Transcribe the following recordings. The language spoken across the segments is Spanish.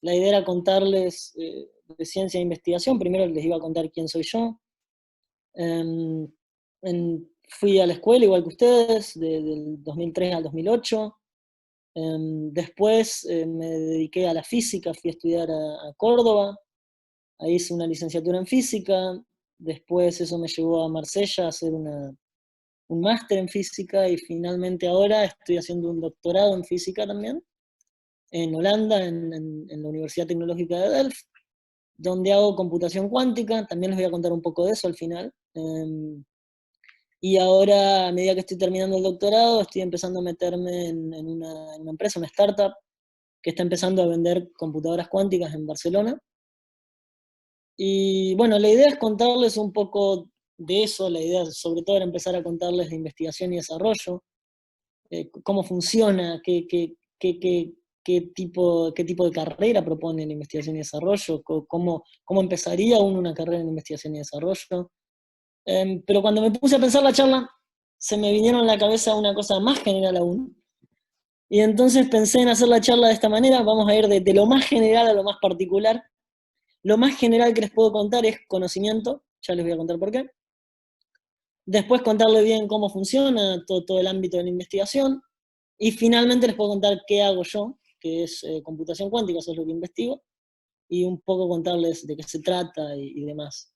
La idea era contarles de ciencia e investigación. Primero les iba a contar quién soy yo. Em, Fui a la escuela igual que ustedes, del 2003 al 2008. Después me dediqué a la física, fui a estudiar a Córdoba. Ahí hice una licenciatura en física. Después eso me llevó a Marsella a hacer un máster en física, y finalmente ahora estoy haciendo un doctorado en física también, en Holanda, en la Universidad Tecnológica de Delft, donde hago computación cuántica. También les voy a contar un poco de eso al final. Y ahora, a medida que estoy terminando el doctorado, estoy empezando a meterme en una empresa, una startup, que está empezando a vender computadoras cuánticas en Barcelona. Y bueno, la idea es contarles un poco de eso. La idea sobre todo era empezar a contarles de investigación y desarrollo, cómo funciona, qué tipo de carrera propone la investigación y desarrollo, cómo empezaría uno una carrera en investigación y desarrollo. Pero cuando me puse a pensar la charla, se me vinieron a la cabeza una cosa más general aún. Y entonces pensé en hacer la charla de esta manera. Vamos a ir de lo más general a lo más particular. Lo más general que les puedo contar es conocimiento, ya les voy a contar por qué. Después contarles bien cómo funciona todo el ámbito de la investigación. Y finalmente les puedo contar qué hago yo, que es computación cuántica, eso es lo que investigo, y un poco contarles de qué se trata y demás.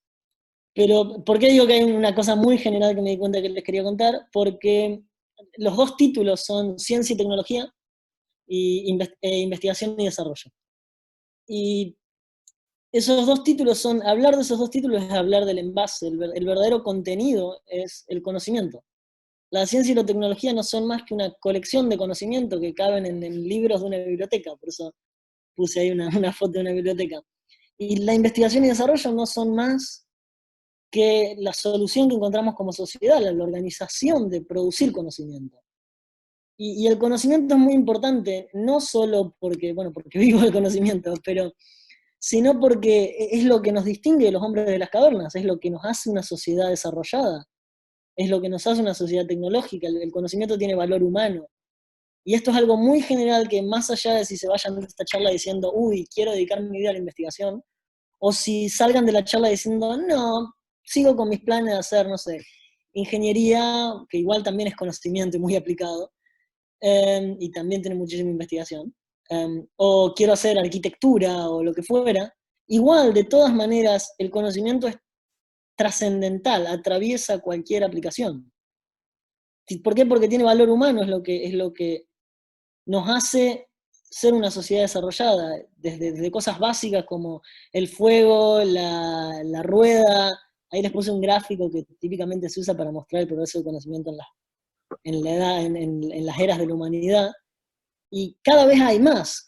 Pero, ¿por qué digo que hay una cosa muy general que me di cuenta que les quería contar? Porque los dos títulos son Ciencia y Tecnología y Investigación y Desarrollo. Y esos dos títulos son, hablar de esos dos títulos es hablar del envase, el verdadero contenido es el conocimiento. La ciencia y la tecnología no son más que una colección de conocimiento que caben en libros de una biblioteca, por eso puse ahí una foto de una biblioteca. Y la investigación y desarrollo no son más que la solución que encontramos como sociedad, la organización de producir conocimiento. Y el conocimiento es muy importante, no solo porque, bueno, porque vivo el conocimiento, pero sino porque es lo que nos distingue de los hombres de las cavernas, es lo que nos hace una sociedad desarrollada, es lo que nos hace una sociedad tecnológica. El conocimiento tiene valor humano. Y esto es algo muy general que, más allá de si se vayan de esta charla diciendo, uy, quiero dedicar mi vida a la investigación, o si salgan de la charla diciendo, no, sigo con mis planes de hacer, no sé, ingeniería, que igual también es conocimiento y muy aplicado, y también tiene muchísima investigación, o quiero hacer arquitectura o lo que fuera, igual, de todas maneras, el conocimiento es trascendental, atraviesa cualquier aplicación. ¿Por qué? Porque tiene valor humano, es lo que nos hace ser una sociedad desarrollada, desde cosas básicas como el fuego, la rueda. Ahí les puse un gráfico que típicamente se usa para mostrar el progreso del conocimiento en las eras de la humanidad. Y cada vez hay más,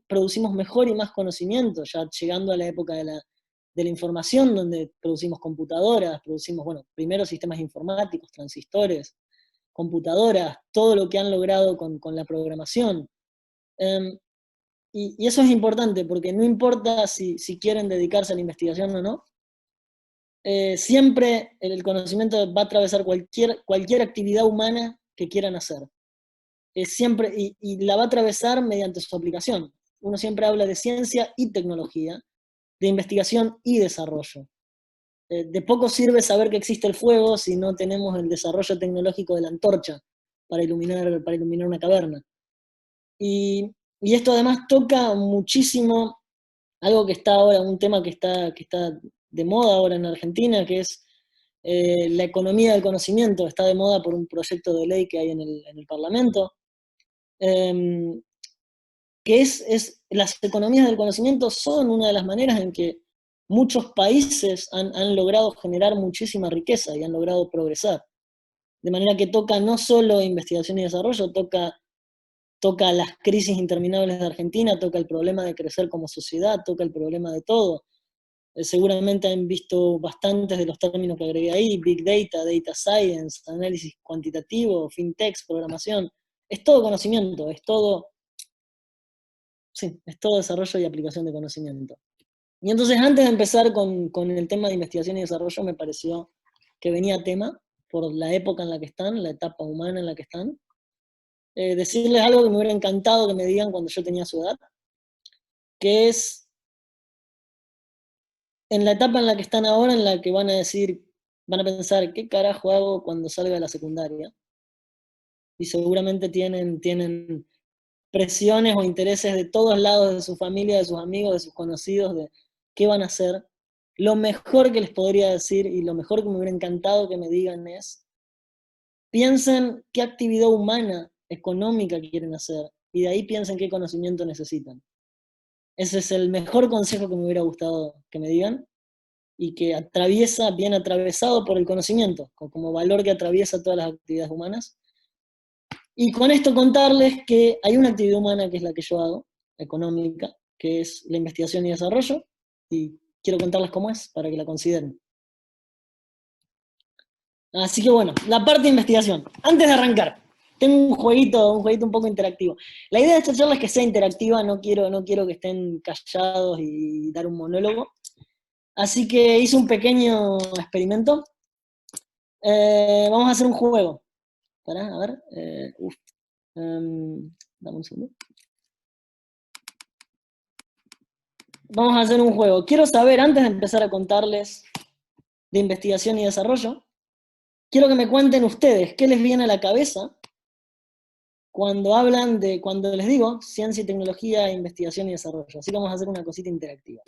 producimos mejor y más conocimiento, ya llegando a la época de la información, donde producimos computadoras, producimos, bueno, primero sistemas informáticos, transistores, computadoras, todo lo que han logrado con la programación. Um, y eso es importante, porque no importa si quieren dedicarse a la investigación o no, siempre el conocimiento va a atravesar cualquier actividad humana que quieran hacer. Siempre, y la va a atravesar mediante su aplicación. Uno siempre habla de ciencia y tecnología, de investigación y desarrollo. De poco sirve saber que existe el fuego si no tenemos el desarrollo tecnológico de la antorcha para iluminar una caverna. Y esto además toca muchísimo algo que está ahora, un tema que está de moda ahora en Argentina, que es la economía del conocimiento. Está de moda por un proyecto de ley que hay en el Parlamento, eh, que las economías del conocimiento son una de las maneras en que muchos países han logrado generar muchísima riqueza y han logrado progresar. De manera que toca no solo investigación y desarrollo, toca las crisis interminables de Argentina, toca el problema de crecer como sociedad, toca el problema de todo. Seguramente han visto bastantes de los términos que agregué ahí: Big Data, Data Science, análisis cuantitativo, fintech, programación. Es todo conocimiento, es todo desarrollo y aplicación de conocimiento. Y entonces, antes de empezar con el tema de investigación y desarrollo, me pareció que venía a tema, por la época en la que están, la etapa humana en la que están, decirles algo que me hubiera encantado que me digan cuando yo tenía su edad, que es en la etapa en la que están ahora, en la que van a decir, van a pensar, ¿qué carajo hago cuando salga de la secundaria? Y seguramente tienen presiones o intereses de todos lados, de su familia, de sus amigos, de sus conocidos, de qué van a hacer. Lo mejor que les podría decir y lo mejor que me hubiera encantado que me digan es, piensen qué actividad humana, económica quieren hacer, y de ahí piensen qué conocimiento necesitan. Ese es el mejor consejo que me hubiera gustado que me digan, y que atraviesa, bien atravesado por el conocimiento, como valor que atraviesa todas las actividades humanas. Y con esto contarles que hay una actividad humana que es la que yo hago, económica, que es la investigación y desarrollo, y quiero contarles cómo es, para que la consideren. Así que bueno, la parte de investigación. Antes de arrancar, tengo un jueguito un poco interactivo. La idea de esta charla es que sea interactiva, no quiero que estén callados y dar un monólogo. Así que hice un pequeño experimento. Vamos a hacer un juego. Pará, a ver. Dame un segundo. Vamos a hacer un juego. Quiero saber, antes de empezar a contarles de investigación y desarrollo, quiero que me cuenten ustedes qué les viene a la cabeza cuando hablan de, cuando les digo ciencia y tecnología, investigación y desarrollo. Así que vamos a hacer una cosita interactiva.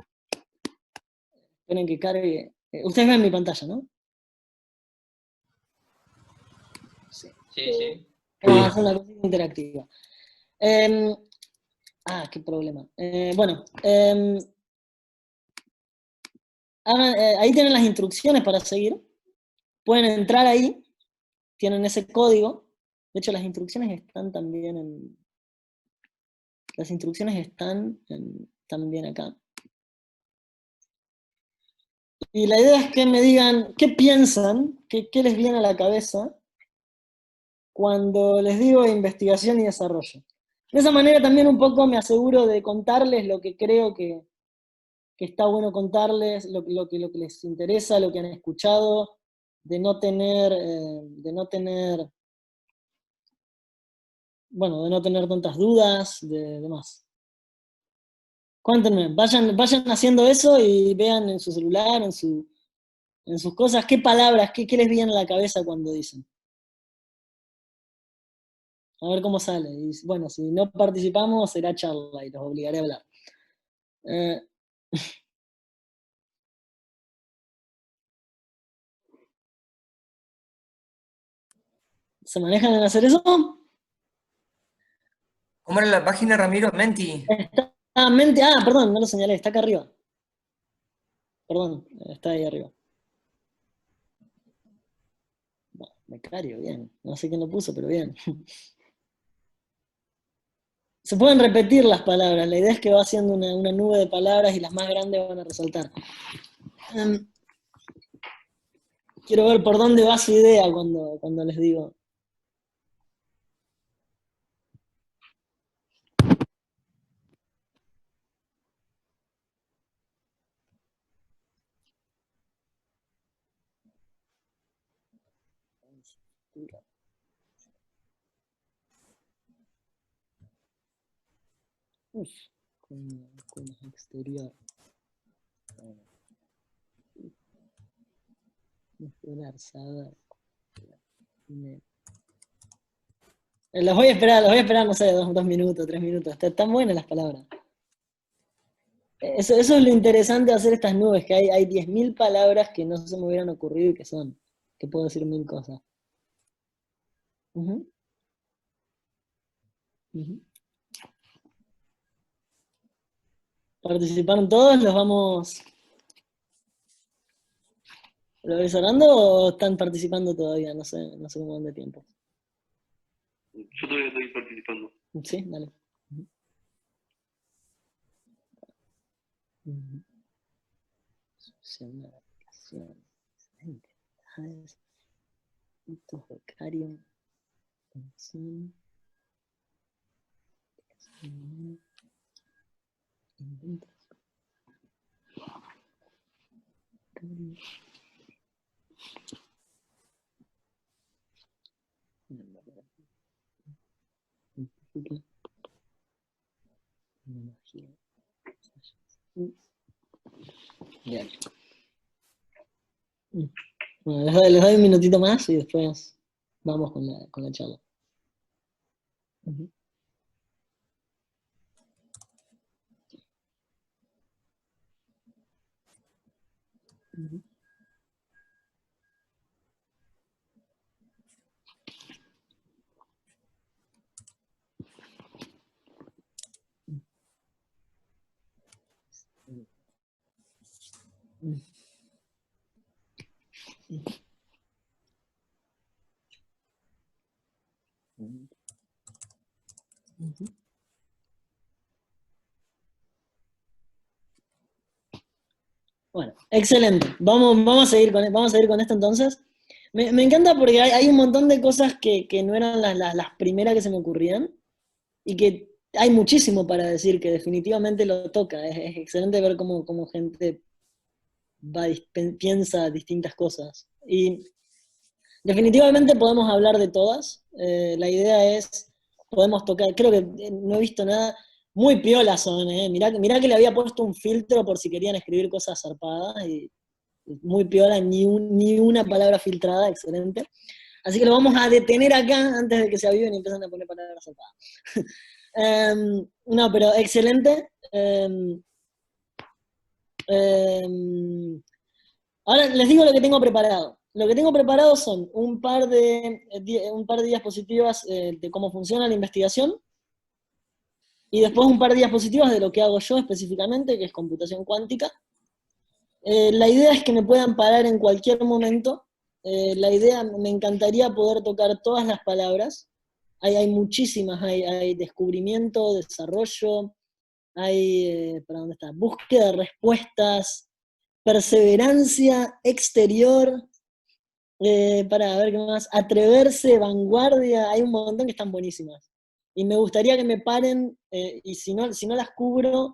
Esperen que cargue. Ustedes ven mi pantalla, ¿no? Sí. Sí, sí. Vamos a hacer una cosita interactiva. Qué problema. Bueno, ahí tienen las instrucciones para seguir. Pueden entrar ahí, tienen ese código. De hecho, las instrucciones están también en... Las instrucciones están también acá. Y la idea es que me digan qué piensan, qué les viene a la cabeza cuando les digo investigación y desarrollo. De esa manera también un poco me aseguro de contarles lo que creo que está bueno contarles, lo que les interesa, lo que han escuchado, bueno, de no tener tantas dudas, de demás. Cuéntenme, vayan haciendo eso y vean en su celular, en sus cosas, qué palabras, qué les viene a la cabeza cuando dicen. A ver cómo sale. Y bueno, si no participamos, será charla y los obligaré a hablar. Eh, ¿Se manejan en hacer eso? ¿Cómo era la página, Ramiro? Menti. Perdón, no lo señalé, está acá arriba. Perdón, está ahí arriba. Becario, bien. No sé quién lo puso, pero bien. Se pueden repetir las palabras, la idea es que va haciendo una nube de palabras y las más grandes van a resaltar. Quiero ver por dónde va su idea cuando les digo. Uf, con exterior. Los voy a esperar, no sé, 2 minutos, 3 minutos. Están buenas las palabras. Eso es lo interesante de hacer estas nubes, que hay 10.000 palabras que no se me hubieran ocurrido y que puedo decir 1000 cosas. Ujú, ujú. ¿Participaron todos? ¿Lo vais hablando o están participando todavía? No sé cómo van de tiempo. Yo todavía estoy participando. Sí, dale. Ujú. Ujú. Solución de aplicación. Entidades, puntos becarios, función, inventos, becarios, científica, tecnología. Bien. Bueno, les doy un minutito más y después vamos con la charla. Ujú. Ujú. Ujú. Bueno, excelente. Vamos a seguir vamos a seguir con esto entonces. Me encanta porque hay un montón de cosas que no eran las primeras que se me ocurrían y que hay muchísimo para decir que definitivamente lo toca. Es excelente ver cómo gente piensa distintas cosas. Y definitivamente podemos hablar de todas. La idea es, podemos tocar, creo que no he visto nada. Muy piolas son, mirá que le había puesto un filtro por si querían escribir cosas zarpadas. Y muy piola, ni una palabra filtrada, excelente. Así que lo vamos a detener acá antes de que se aviven y empiecen a poner palabras zarpadas. No, pero excelente. Ahora les digo lo que tengo preparado. Lo que tengo preparado son un par de diapositivas de cómo funciona la investigación y después un par de diapositivas de lo que hago yo específicamente, que es computación cuántica. La idea es que me puedan parar en cualquier momento. La idea, me encantaría poder tocar todas las palabras. Hay muchísimas, hay descubrimiento, desarrollo, hay, ¿para dónde está? Búsqueda de respuestas, perseverancia exterior, para ver qué más, atreverse, vanguardia, hay un montón que están buenísimas. Y me gustaría que me paren, y si no las cubro,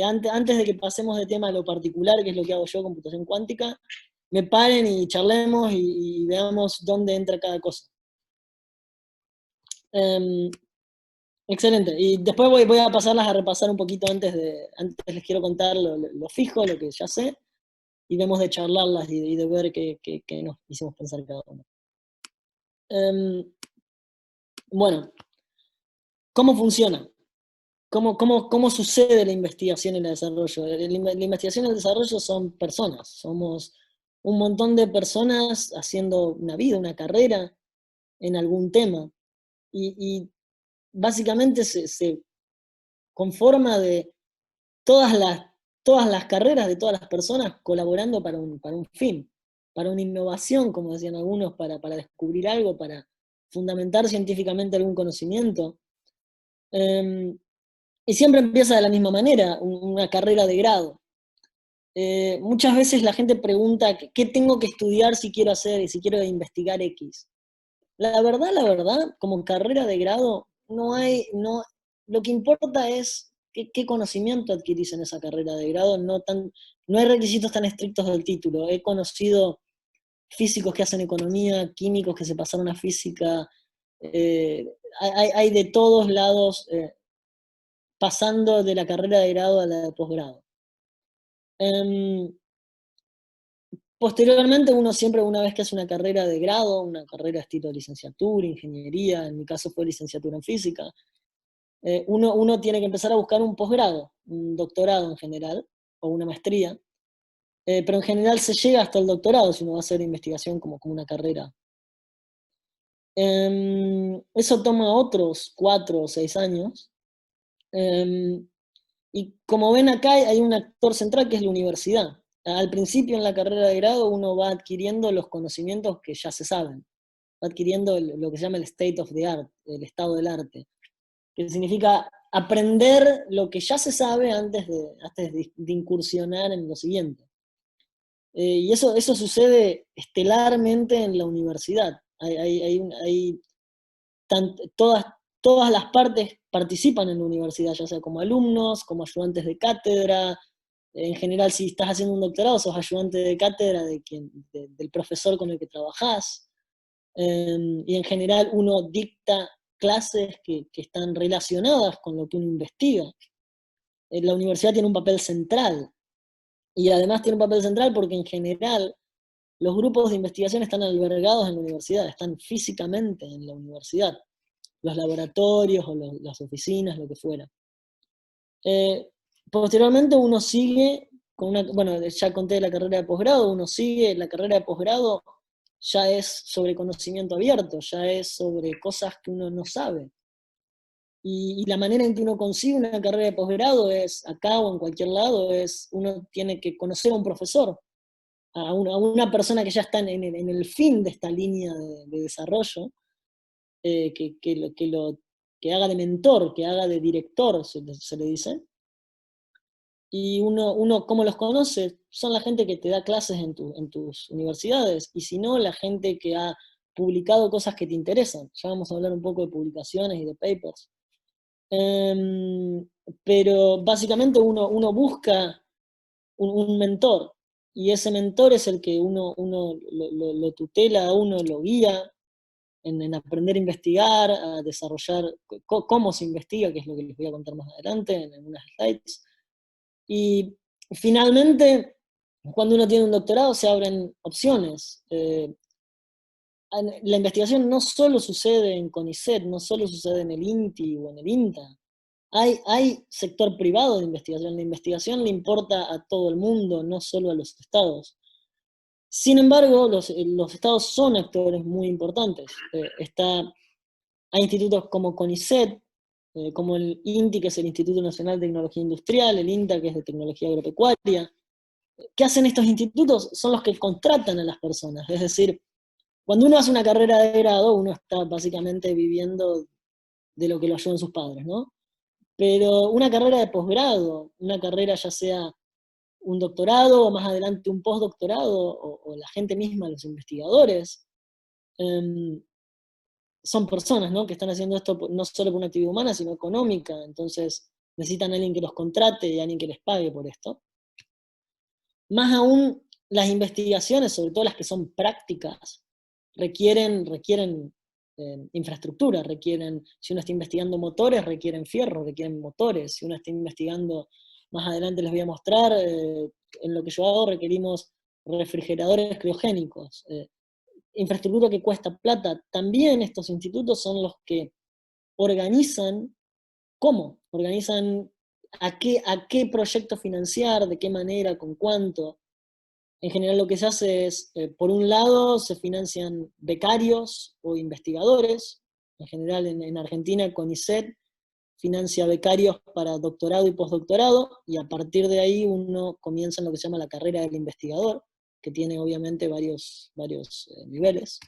antes de que pasemos de tema a lo particular, que es lo que hago yo, computación cuántica, me paren y charlemos y veamos dónde entra cada cosa. Em, Excelente. Y después voy a pasarlas a repasar un poquito antes les quiero contar lo fijo, lo que ya sé, y vemos de charlarlas y de ver qué nos hicimos pensar cada uno. Bueno, ¿cómo funciona? ¿Cómo sucede la investigación y el desarrollo? La investigación y el desarrollo son personas, somos un montón de personas haciendo una vida, una carrera en algún tema. Y básicamente se conforma de todas todas las carreras de todas las personas colaborando para un fin, para una innovación, como decían algunos, para descubrir algo, para fundamentar científicamente algún conocimiento. Y siempre empieza de la misma manera, una carrera de grado. Muchas veces la gente pregunta, ¿qué tengo que estudiar si quiero hacer y si quiero investigar X? La verdad, como carrera de grado, lo que importa es qué conocimiento adquirís en esa carrera de grado, no hay requisitos tan estrictos del título. He conocido físicos que hacen economía, químicos que se pasaron a física, hay de todos lados, pasando de la carrera de grado a la de posgrado. Posteriormente, uno siempre, una vez que hace una carrera de grado, una carrera estilo licenciatura, ingeniería, en mi caso fue licenciatura en física, uno tiene que empezar a buscar un posgrado, un doctorado en general, o una maestría, pero en general se llega hasta el doctorado si uno va a hacer investigación como una carrera. Eso toma otros 4 o 6 años, y como ven acá hay un actor central que es la universidad. Al principio en la carrera de grado uno va adquiriendo los conocimientos que ya se saben, va adquiriendo lo que se llama el state of the art, el estado del arte, que significa aprender lo que ya se sabe antes de incursionar en lo siguiente. Y eso sucede estelarmente en la universidad. Todas las partes participan en la universidad, ya sea como alumnos, como ayudantes de cátedra. En general, si estás haciendo un doctorado, sos ayudante de cátedra del profesor con el que trabajás. Y en general uno dicta clases que están relacionadas con lo que uno investiga. la universidad tiene un papel central, y además tiene un papel central porque en general los grupos de investigación están albergados en la universidad, están físicamente en la universidad, los laboratorios o las oficinas, lo que fuera. Posteriormente uno sigue con bueno, ya conté la carrera de posgrado, uno sigue, la carrera de posgrado ya es sobre conocimiento abierto, ya es sobre cosas que uno no sabe. Y la manera en que uno consigue una carrera de posgrado es, acá o en cualquier lado, es uno tiene que conocer a un profesor, a una persona que ya está en el fin de esta línea de desarrollo, que haga de mentor, que haga de director, se le dice. Y uno, ¿cómo los conoce? Son la gente que te da clases en tus universidades, y si no, la gente que ha publicado cosas que te interesan. Ya vamos a hablar un poco de publicaciones y de papers. Pero básicamente uno busca un mentor, y ese mentor es el que uno lo tutela, uno lo guía en aprender a investigar, a desarrollar cómo se investiga, que es lo que les voy a contar más adelante en unas slides. Y finalmente, cuando uno tiene un doctorado se abren opciones. La investigación no solo sucede en CONICET, no solo sucede en el INTI o en el INTA. Hay sector privado de investigación. La investigación le importa a todo el mundo, no solo a los estados. Sin embargo, los estados son actores muy importantes. Hay institutos como CONICET, como el INTI, que es el Instituto Nacional de Tecnología Industrial, el INTA, que es de Tecnología Agropecuaria. ¿Qué hacen estos institutos? Son los que contratan a las personas. Es decir, cuando uno hace una carrera de grado, uno está básicamente viviendo de lo que lo ayudan sus padres, ¿no? Pero una carrera de posgrado, una carrera ya sea un doctorado o más adelante un postdoctorado, o la gente misma, los investigadores, son personas, ¿no?, que están haciendo esto no solo por una actividad humana, sino económica. Entonces necesitan a alguien que los contrate y a alguien que les pague por esto. Más aún, las investigaciones, sobre todo las que son prácticas, requieren infraestructura, si uno está investigando motores, requieren fierro, requieren motores. Si uno está investigando, más adelante les voy a mostrar, en lo que yo hago requerimos refrigeradores criogénicos, infraestructura que cuesta plata. También estos institutos son los que organizan organizan a qué proyecto financiar, de qué manera, con cuánto. En general lo que se hace es, por un lado, se financian becarios o investigadores. En general en Argentina, CONICET financia becarios para doctorado y postdoctorado, y a partir de ahí uno comienza en lo que se llama la carrera del investigador, que tiene obviamente varios niveles.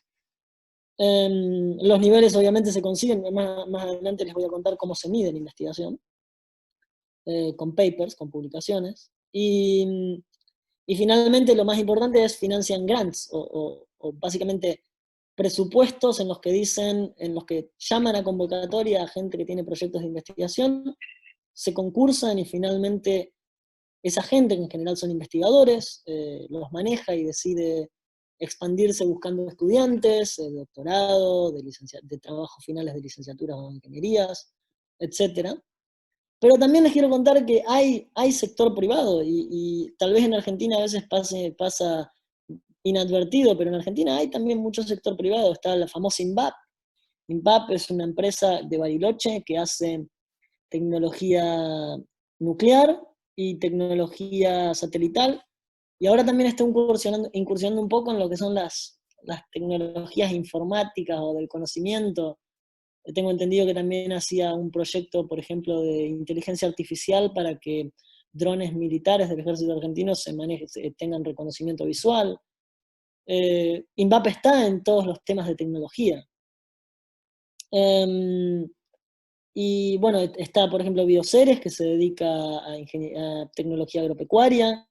Los niveles obviamente se consiguen, más adelante les voy a contar cómo se mide la investigación, con papers, con publicaciones. Y finalmente lo más importante es financian grants, o básicamente presupuestos en los que llaman a convocatoria a gente que tiene proyectos de investigación, se concursan, y finalmente esa gente, que en general son investigadores, los maneja y decide expandirse buscando estudiantes, de doctorado, de trabajos finales de licenciaturas o ingenierías, etc. Pero también les quiero contar que hay sector privado, y tal vez en Argentina a veces pasa inadvertido, pero en Argentina hay también mucho sector privado. Está la famosa INVAP. INVAP es una empresa de Bariloche que hace tecnología nuclear y tecnología satelital, y ahora también está incursionando un poco en lo que son las tecnologías informáticas o del conocimiento. Tengo entendido que también hacía un proyecto, por ejemplo, de inteligencia artificial para que drones militares del ejército argentino tengan reconocimiento visual. INVAP está en todos los temas de tecnología. Y bueno, está, por ejemplo, Bioceres, que se dedica a tecnología agropecuaria.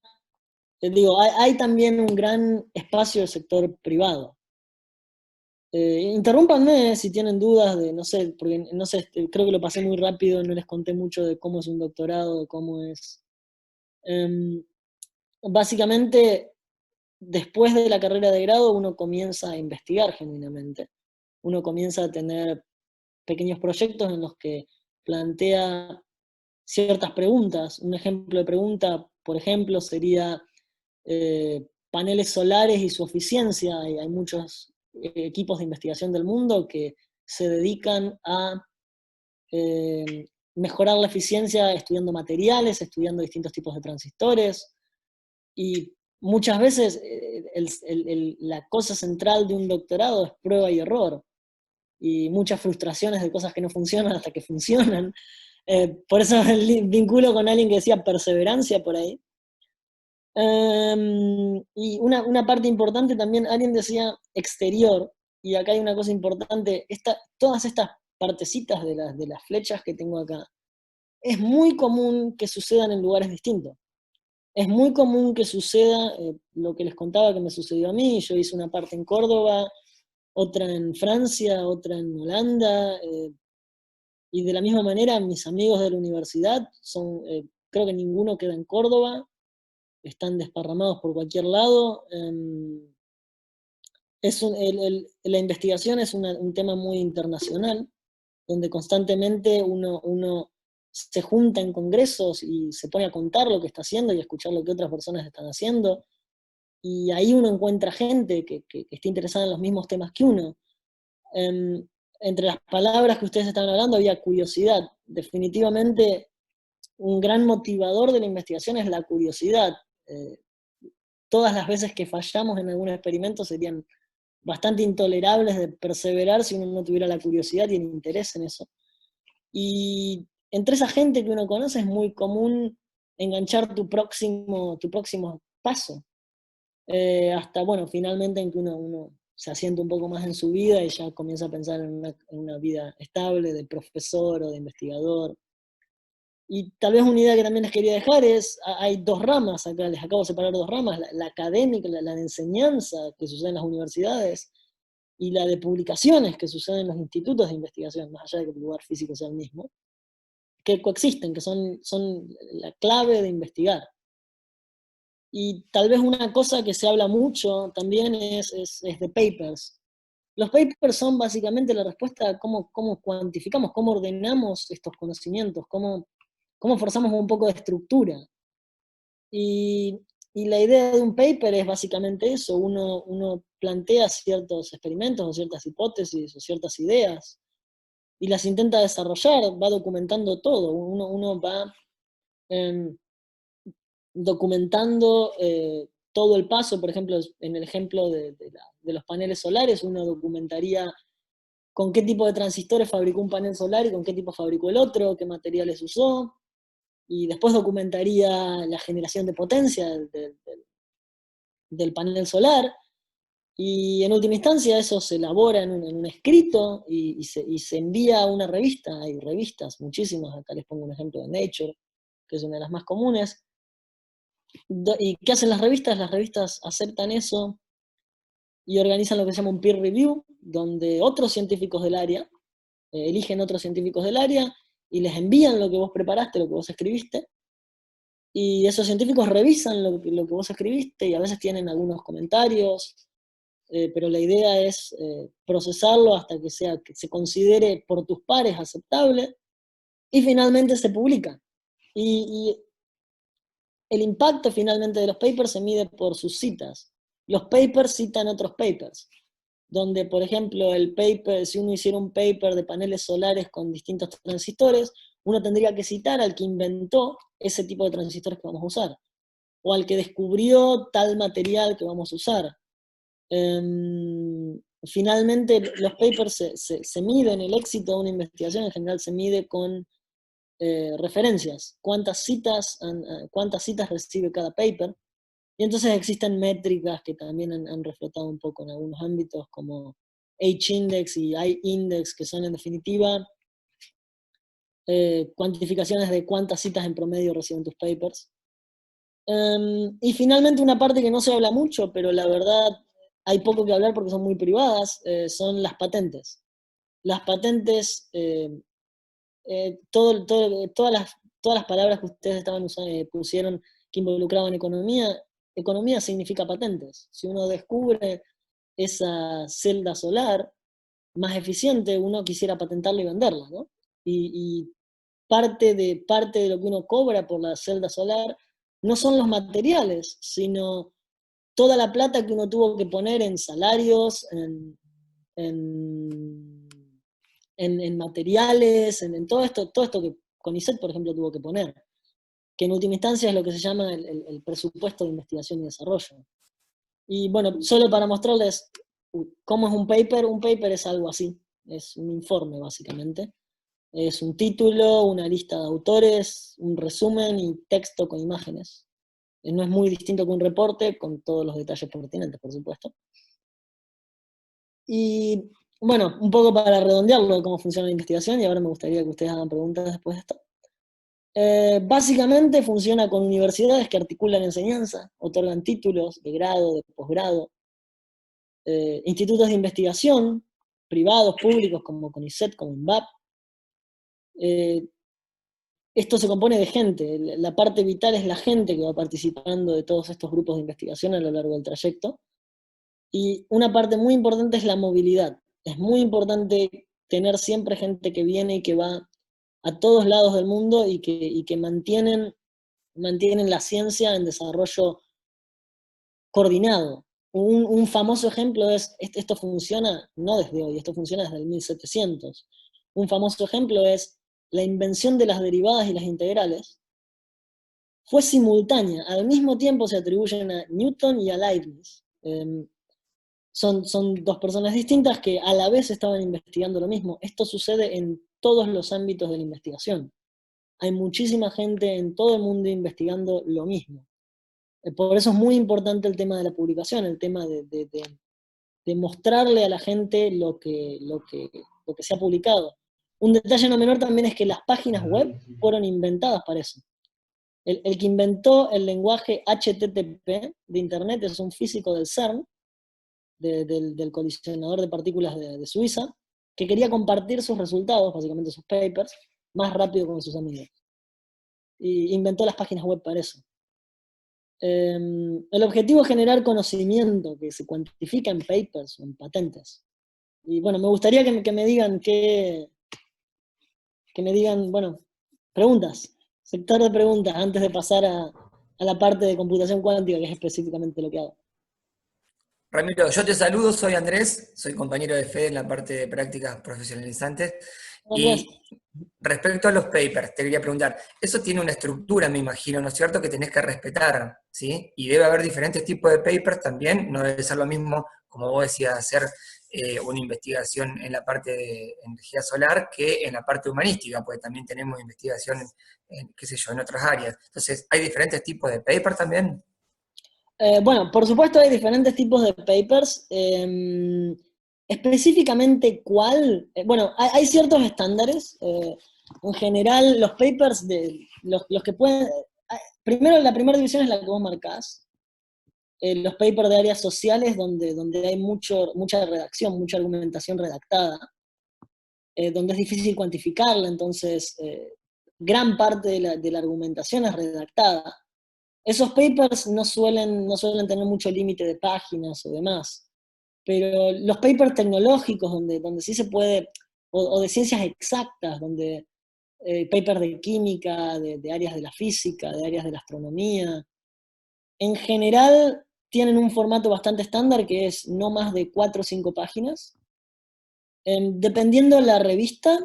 Digo, hay también un gran espacio del sector privado. Interrúmpanme si tienen dudas no sé, porque no sé, creo que lo pasé muy rápido, no les conté mucho de cómo es un doctorado, de cómo es. Básicamente, después de la carrera de grado, uno comienza a investigar genuinamente. Uno comienza a tener pequeños proyectos en los que plantea ciertas preguntas. Un ejemplo de pregunta, por ejemplo, sería paneles solares y su eficiencia. Hay muchos equipos de investigación del mundo que se dedican a mejorar la eficiencia estudiando materiales, estudiando distintos tipos de transistores, y muchas veces la cosa central de un doctorado es prueba y error, y muchas frustraciones de cosas que no funcionan hasta que funcionan. Por eso vinculo con alguien que decía perseverancia por ahí. Y una parte importante también, alguien decía exterior, y acá hay una cosa importante, todas estas partecitas de las flechas que tengo acá, es muy común que sucedan en lugares distintos. Es muy común que suceda lo que les contaba que me sucedió a mí. Yo hice una parte en Córdoba, otra en Francia, otra en Holanda, y de la misma manera mis amigos de la universidad creo que ninguno queda en Córdoba, están desparramados por cualquier lado. La investigación es un tema muy internacional, donde constantemente uno se junta en congresos y se pone a contar lo que está haciendo y a escuchar lo que otras personas están haciendo, y ahí uno encuentra gente que está interesada en los mismos temas que uno. Entre las palabras que ustedes estaban hablando había curiosidad. Definitivamente un gran motivador de la investigación es la curiosidad. Todas las veces que fallamos en algún experimento serían bastante intolerables de perseverar si uno no tuviera la curiosidad y el interés en eso. Y entre esa gente que uno conoce es muy común enganchar tu próximo paso. Hasta, bueno, finalmente en que uno se asienta un poco más en su vida y ya comienza a pensar en una vida estable de profesor o de investigador. Y tal vez una idea que también les quería dejar es, hay dos ramas acá, les acabo de separar dos ramas, la académica, la de enseñanza que sucede en las universidades, y la de publicaciones que suceden en los institutos de investigación, más allá de que el lugar físico sea el mismo, que coexisten, que son la clave de investigar. Y tal vez una cosa que se habla mucho también es de papers. Los papers son básicamente la respuesta a cómo cuantificamos, cómo ordenamos estos conocimientos, cómo forzamos un poco de estructura. Y, y la idea de un paper es básicamente eso, uno plantea ciertos experimentos o ciertas hipótesis o ciertas ideas y las intenta desarrollar, va documentando todo, uno va documentando todo el paso. Por ejemplo, en el ejemplo de los paneles solares, uno documentaría con qué tipo de transistores fabricó un panel solar y con qué tipo fabricó el otro, qué materiales usó, y después documentaría la generación de potencia del panel solar, y en última instancia eso se elabora en un escrito y se envía a una revista. Hay revistas, muchísimas, acá les pongo un ejemplo de Nature, que es una de las más comunes. ¿Y qué hacen las revistas? Las revistas aceptan eso y organizan lo que se llama un peer review, donde otros científicos del área eligen otros científicos del área y les envían lo que vos preparaste, lo que vos escribiste, y esos científicos revisan lo que vos escribiste y a veces tienen algunos comentarios, pero la idea es procesarlo hasta que se considere por tus pares aceptable, y finalmente se publica. Y el impacto finalmente de los papers se mide por sus citas. Los papers citan otros papers, donde, por ejemplo, si uno hiciera un paper de paneles solares con distintos transistores, uno tendría que citar al que inventó ese tipo de transistores que vamos a usar, o al que descubrió tal material que vamos a usar. Finalmente, los papers se miden, el éxito de una investigación en general se mide con referencias, cuántas citas recibe cada paper, y entonces existen métricas que también han reflotado un poco en algunos ámbitos, como H-index y I-index, que son en definitiva cuantificaciones de cuántas citas en promedio reciben tus papers. Y finalmente una parte que no se habla mucho, pero la verdad hay poco que hablar porque son muy privadas, son las patentes. Las patentes, todas las palabras que ustedes pusieron que involucraban economía significa patentes. Si uno descubre esa celda solar más eficiente, uno quisiera patentarla y venderla, ¿no? Y parte de lo que uno cobra por la celda solar no son los materiales, sino toda la plata que uno tuvo que poner en salarios, en, en materiales, en todo esto que CONICET, por ejemplo, tuvo que poner, que en última instancia es lo que se llama el presupuesto de investigación y desarrollo. Y bueno, solo para mostrarles cómo es un paper es algo así, es un informe básicamente. Es un título, una lista de autores, un resumen y texto con imágenes. No es muy distinto que un reporte, con todos los detalles pertinentes, por supuesto. Y bueno, un poco para redondearlo de cómo funciona la investigación, y ahora me gustaría que ustedes hagan preguntas después de esto. Básicamente funciona con universidades que articulan enseñanza, otorgan títulos de grado, de posgrado, institutos de investigación, privados, públicos, como CONICET, como INVAP. Esto se compone de gente, la parte vital es la gente que va participando de todos estos grupos de investigación a lo largo del trayecto. Y una parte muy importante es la movilidad. Es muy importante tener siempre gente que viene y que va a todos lados del mundo y que mantienen la ciencia en desarrollo coordinado. Un famoso ejemplo es, esto funciona no desde hoy, esto funciona desde el 1700. Un famoso ejemplo es la invención de las derivadas y las integrales. Fue simultánea, al mismo tiempo se atribuyen a Newton y a Leibniz. Son dos personas distintas que a la vez estaban investigando lo mismo. Esto sucede en todos los ámbitos de la investigación. Hay muchísima gente en todo el mundo investigando lo mismo. Por eso es muy importante el tema de la publicación, el tema de mostrarle a la gente lo que se ha publicado. Un detalle no menor también es que las páginas web fueron inventadas para eso. El que inventó el lenguaje HTTP de Internet es un físico del CERN, del colisionador de partículas de Suiza, que quería compartir sus resultados, básicamente sus papers, más rápido con sus amigos. Y inventó las páginas web para eso. El objetivo es generar conocimiento que se cuantifica en papers o en patentes. Y bueno, me gustaría que me digan bueno, preguntas, sector de preguntas, antes de pasar a la parte de computación cuántica, que es específicamente lo que hago. Ramiro, yo te saludo, soy Andrés, soy compañero de Fede en la parte de prácticas profesionalizantes. Andrés. Y respecto a los papers, te quería preguntar, eso tiene una estructura, me imagino, ¿no es cierto?, que tenés que respetar, ¿sí? Y debe haber diferentes tipos de papers también, no debe ser lo mismo, como vos decías, hacer una investigación en la parte de energía solar que en la parte humanística, porque también tenemos investigación qué sé yo, en otras áreas. Entonces, ¿hay diferentes tipos de papers también? Bueno, por supuesto hay diferentes tipos de papers. Específicamente cuál, bueno, hay ciertos estándares. En general, los papers los que pueden. Primero, la primera división es la que vos marcás. Los papers de áreas sociales, donde hay mucha redacción, mucha argumentación redactada, donde es difícil cuantificarla, entonces gran parte de la argumentación es redactada. Esos papers no suelen tener mucho límite de páginas o demás, pero los papers tecnológicos, donde sí se puede, o de ciencias exactas, donde papers de química, de áreas de la física, de áreas de la astronomía, en general tienen un formato bastante estándar que es no más de 4 o 5 páginas. Dependiendo la revista,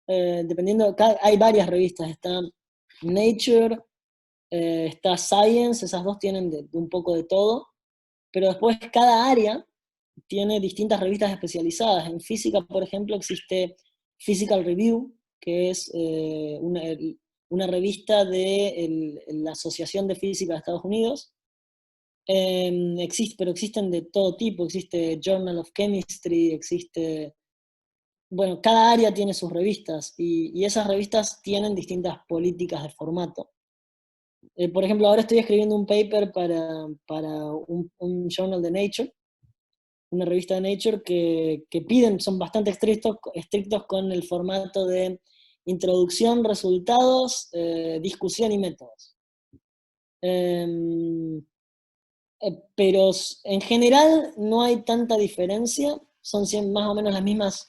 hay varias revistas, está Nature, está Science, esas dos tienen de un poco de todo, pero después cada área tiene distintas revistas especializadas. En física, por ejemplo, existe Physical Review, que es una revista de la Asociación de Física de Estados Unidos. Pero existen de todo tipo, existe Journal of Chemistry, existe. Bueno, cada área tiene sus revistas, y esas revistas tienen distintas políticas de formato. Por ejemplo, ahora estoy escribiendo un paper para un journal de Nature, una revista de Nature que piden, son bastante estrictos con el formato de introducción, resultados, discusión y métodos. Pero en general no hay tanta diferencia, son más o menos las mismas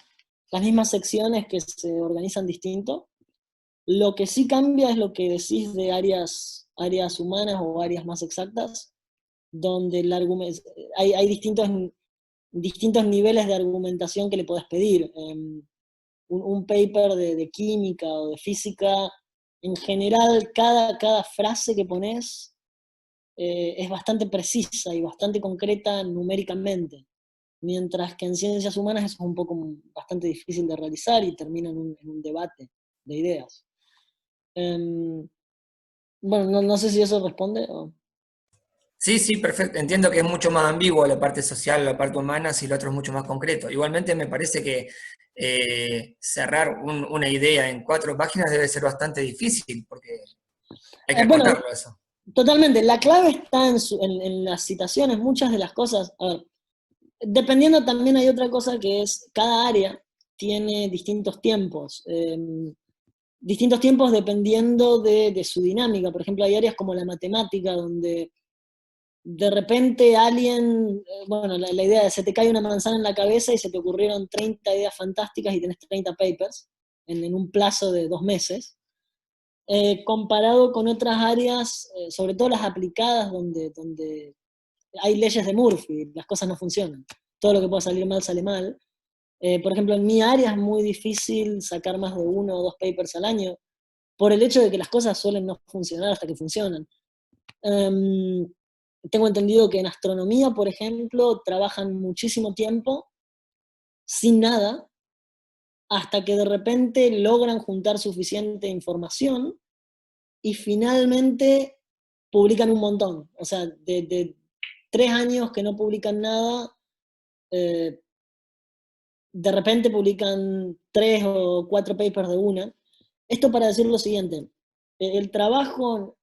secciones que se organizan distinto. Lo que sí cambia es lo que decís de áreas humanas o áreas más exactas, donde hay distintos niveles de argumentación que le podés pedir. Un paper de química o de física, en general, cada frase que pones es bastante precisa y bastante concreta numéricamente, mientras que en ciencias humanas eso es un poco bastante difícil de realizar y termina en un debate de ideas. Bueno, no sé si eso responde. Sí, sí, perfecto. Entiendo que es mucho más ambiguo la parte social, la parte humana, si lo otro es mucho más concreto. Igualmente me parece que cerrar una idea en 4 páginas debe ser bastante difícil, porque hay que Bueno, acotarlo eso. totalmente. La clave está en las citaciones, muchas de las cosas. A ver, dependiendo también hay otra cosa que es, cada área tiene distintos tiempos dependiendo de su dinámica. Por ejemplo, hay áreas como la matemática, donde de repente alguien, bueno, la idea de se te cae una manzana en la cabeza y se te ocurrieron 30 ideas fantásticas y tenés 30 papers en un plazo de 2 meses, comparado con otras áreas, sobre todo las aplicadas, donde hay leyes de Murphy, las cosas no funcionan. Todo lo que pueda salir mal sale mal. Por ejemplo, en mi área es muy difícil sacar más de 1 o 2 papers al año, por el hecho de que las cosas suelen no funcionar hasta que funcionan. Tengo entendido que en astronomía, por ejemplo, trabajan muchísimo tiempo sin nada, hasta que de repente logran juntar suficiente información y finalmente publican un montón. O sea, de 3 años que no publican nada, eh, de repente publican 3 o 4 papers de una. Esto para decir lo siguiente, el trabajo,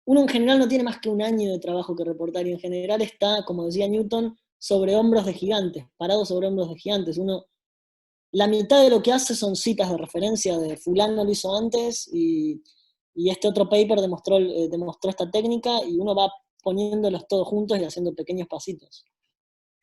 uno en general no tiene más que un año de trabajo que reportar, y en general está, como decía Newton, sobre hombros de gigantes, parado sobre hombros de gigantes. La mitad de lo que hace son citas de referencia de fulano lo hizo antes, y este otro paper demostró esta técnica, y uno va poniéndolos todos juntos y haciendo pequeños pasitos.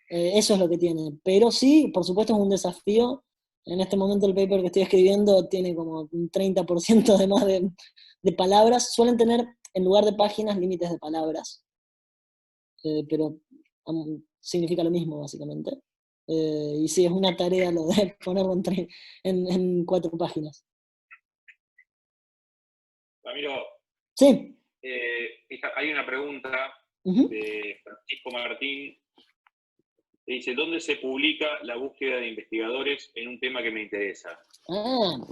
Eso es lo que tiene. Pero sí, por supuesto es un desafío. En este momento el paper que estoy escribiendo tiene como un 30% de más de palabras. Suelen tener, en lugar de páginas, límites de palabras. Pero significa lo mismo, básicamente. Y sí, es una tarea lo de ponerlo en 4 páginas. Ramiro, Sí. hay una pregunta Uh-huh. de Francisco Martín. Que dice, ¿dónde se publica la búsqueda de investigadores en un tema que me interesa?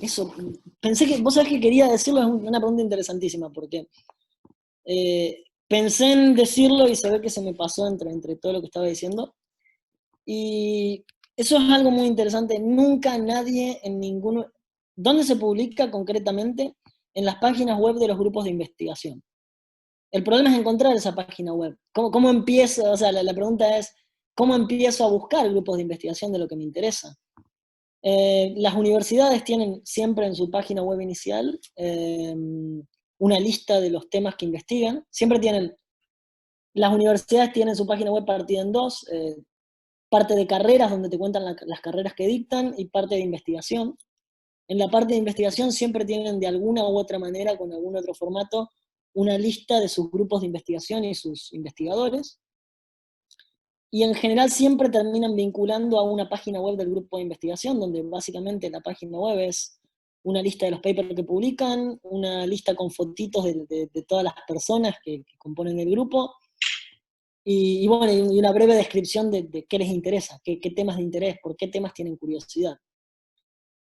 Eso. Pensé que, vos sabés que quería decirlo, es una pregunta interesantísima, porque pensé en decirlo y se ve que se me pasó entre todo lo que estaba diciendo. Y eso es algo muy interesante. Nunca nadie en ninguno... ¿Dónde se publica concretamente? En las páginas web de los grupos de investigación. El problema es encontrar esa página web. ¿Cómo empiezo? O sea, la pregunta es, ¿cómo empiezo a buscar grupos de investigación de lo que me interesa? Las universidades tienen siempre en su página web inicial una lista de los temas que investigan. Las universidades tienen su página web partida en dos, parte de carreras, donde te cuentan las carreras que dictan, y parte de investigación. En la parte de investigación siempre tienen de alguna u otra manera, con algún otro formato, una lista de sus grupos de investigación y sus investigadores. Y en general siempre terminan vinculando a una página web del grupo de investigación, donde básicamente la página web es una lista de los papers que publican, una lista con fotitos de todas las personas que componen el grupo, y bueno, y una breve descripción de qué les interesa, qué temas de interés, por qué temas tienen curiosidad.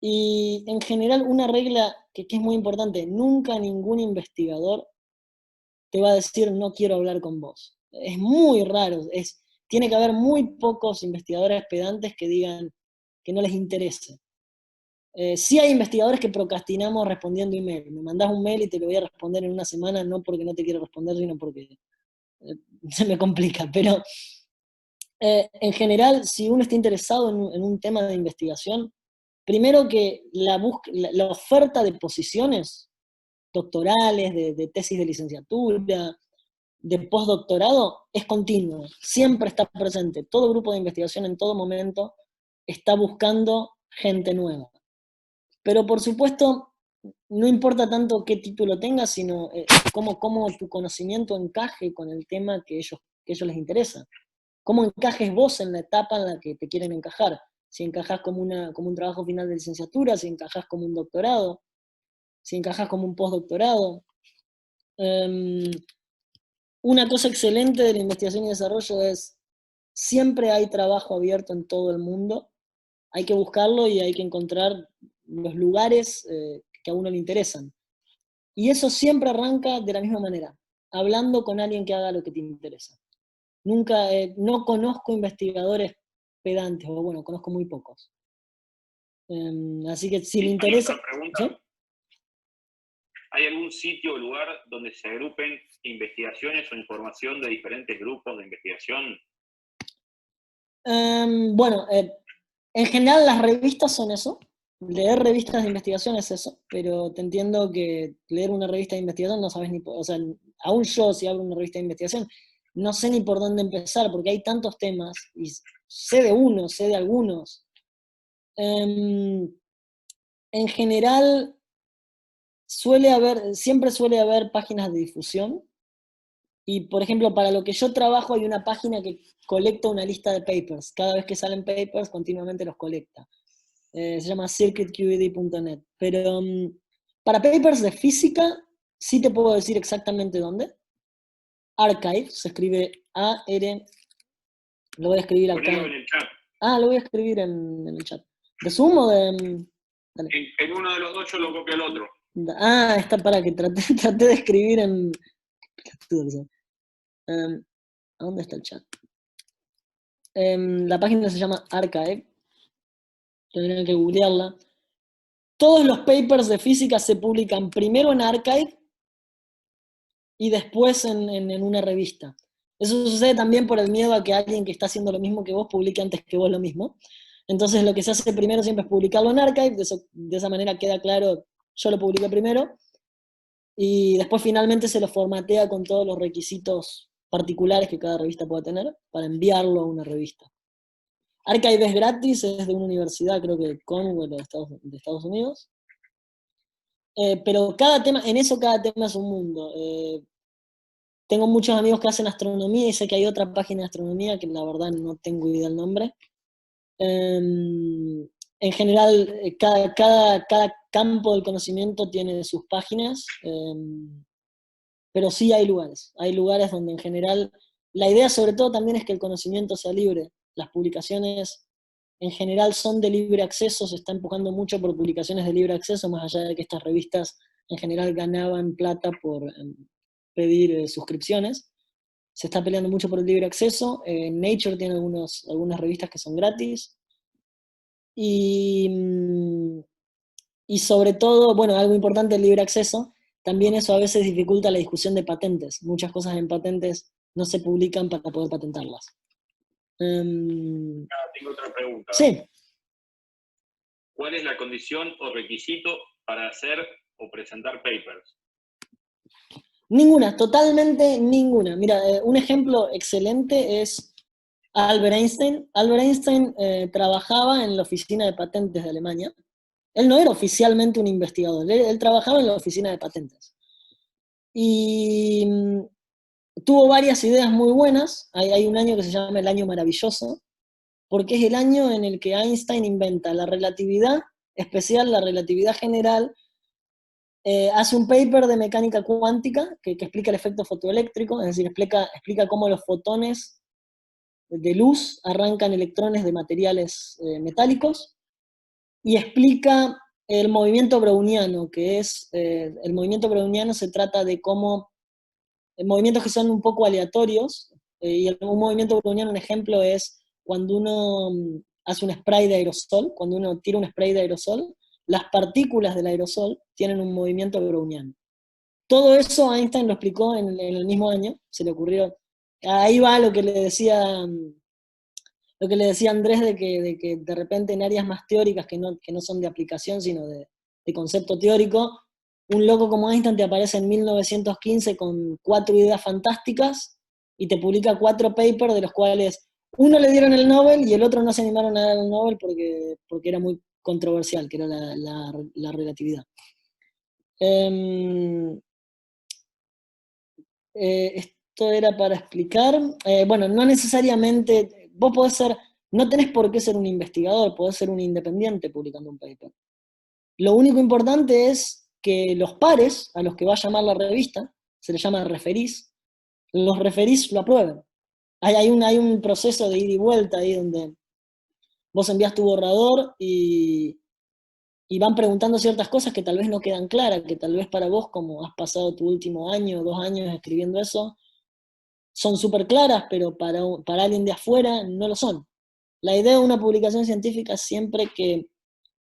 Y en general una regla que es muy importante: nunca ningún investigador te va a decir no quiero hablar con vos. Es muy raro, tiene que haber muy pocos investigadores pedantes que digan que no les interese. Sí hay investigadores que procrastinamos respondiendo email. Me mandás un mail y te lo voy a responder en una semana, no porque no te quiero responder, sino porque se me complica. Pero en general, si uno está interesado en un tema de investigación, primero que la oferta de posiciones doctorales, de tesis de licenciatura, de postdoctorado, es continua, siempre está presente. Todo grupo de investigación en todo momento está buscando gente nueva. Pero por supuesto, no importa tanto qué título tengas, sino cómo tu conocimiento encaje con el tema que ellos les interesa. Cómo encajes vos en la etapa en la que te quieren encajar. Si encajás como un trabajo final de licenciatura, si encajás como un doctorado, si encajás como un postdoctorado. Una cosa excelente de la investigación y desarrollo es, siempre hay trabajo abierto en todo el mundo, hay que buscarlo y hay que encontrar los lugares que a uno le interesan. Y eso siempre arranca de la misma manera, hablando con alguien que haga lo que te interesa. Nunca, no conozco investigadores pedantes, o bueno, conozco muy pocos. Así que si le interesa... Otra pregunta. ¿Sí? ¿Hay algún sitio o lugar donde se agrupen investigaciones o información de diferentes grupos de investigación? Bueno, en general las revistas son eso. Leer revistas de investigación es eso, pero te entiendo que leer una revista de investigación no sabes ni... O sea, aún yo, si abro una revista de investigación, no sé ni por dónde empezar, porque hay tantos temas, y sé de uno, sé de algunos. En general, siempre suele haber páginas de difusión, y por ejemplo, para lo que yo trabajo hay una página que colecta una lista de papers. Cada vez que salen papers, continuamente los colecta. Se llama circuitqed.net. Pero para papers de física, sí te puedo decir exactamente dónde. Archive, se escribe A-R, lo voy a escribir acá. Ponelo en el chat. Lo voy a escribir en el chat. ¿De Zoom o de...? Dale. En uno de los dos yo lo copio al otro. Está para que traté de escribir en... ¿A dónde está el chat? La página se llama Archive. Tendrían que googlearla. Todos los papers de física se publican primero en Archive y después en una revista. Eso sucede también por el miedo a que alguien que está haciendo lo mismo que vos publique antes que vos lo mismo. Entonces lo que se hace primero siempre es publicarlo en Archive, de esa manera queda claro, yo lo publiqué primero, y después finalmente se lo formatea con todos los requisitos particulares que cada revista pueda tener para enviarlo a una revista. Archive es gratis, es de una universidad, creo que Cornell de Estados Unidos. Pero cada tema es un mundo. Tengo muchos amigos que hacen astronomía y sé que hay otra página de astronomía que la verdad no tengo idea del nombre. En general, cada campo del conocimiento tiene sus páginas, pero sí hay lugares donde en general, la idea sobre todo también es que el conocimiento sea libre. Las publicaciones en general son de libre acceso, se está empujando mucho por publicaciones de libre acceso, más allá de que estas revistas en general ganaban plata por pedir suscripciones. Se está peleando mucho por el libre acceso. Nature tiene algunas revistas que son gratis. Y sobre todo, bueno, algo importante, el libre acceso, también eso a veces dificulta la discusión de patentes. Muchas cosas en patentes no se publican para poder patentarlas. Tengo otra pregunta. Sí. ¿Cuál es la condición o requisito para hacer o presentar papers? Ninguna, totalmente ninguna. Mira, un ejemplo excelente es Albert Einstein. Albert Einstein trabajaba en la oficina de patentes de Alemania. Él no era oficialmente un investigador, él trabajaba en la oficina de patentes. Y tuvo varias ideas muy buenas. Hay un año que se llama el año maravilloso, porque es el año en el que Einstein inventa la relatividad especial, la relatividad general, hace un paper de mecánica cuántica que explica el efecto fotoeléctrico, es decir, explica cómo los fotones de luz arrancan electrones de materiales metálicos, y explica el movimiento browniano, que es, el movimiento browniano se trata de cómo, movimientos que son un poco aleatorios, y un movimiento browniano, un ejemplo es cuando uno hace un spray de aerosol, cuando uno tira un spray de aerosol, las partículas del aerosol tienen un movimiento browniano. Todo eso Einstein lo explicó en el mismo año, se le ocurrió. Ahí va lo que le decía Andrés, de que de repente en áreas más teóricas que no son de aplicación, sino de concepto teórico, un loco como Einstein te aparece en 1915 con 4 ideas fantásticas y te publica 4 papers de los cuales uno le dieron el Nobel y el otro no se animaron a dar el Nobel porque era muy controversial, que era la relatividad. Em, esto era para explicar. Bueno, no necesariamente, vos podés ser, no tenés por qué ser un investigador, podés ser un independiente publicando un paper. Lo único importante es que los pares a los que va a llamar la revista, se les llama referís, los referís lo aprueben. Hay un proceso de ida y vuelta ahí donde vos envías tu borrador y van preguntando ciertas cosas que tal vez no quedan claras, que tal vez para vos, como has pasado tu último año o 2 años escribiendo eso, son súper claras, pero para alguien de afuera no lo son. La idea de una publicación científica es siempre que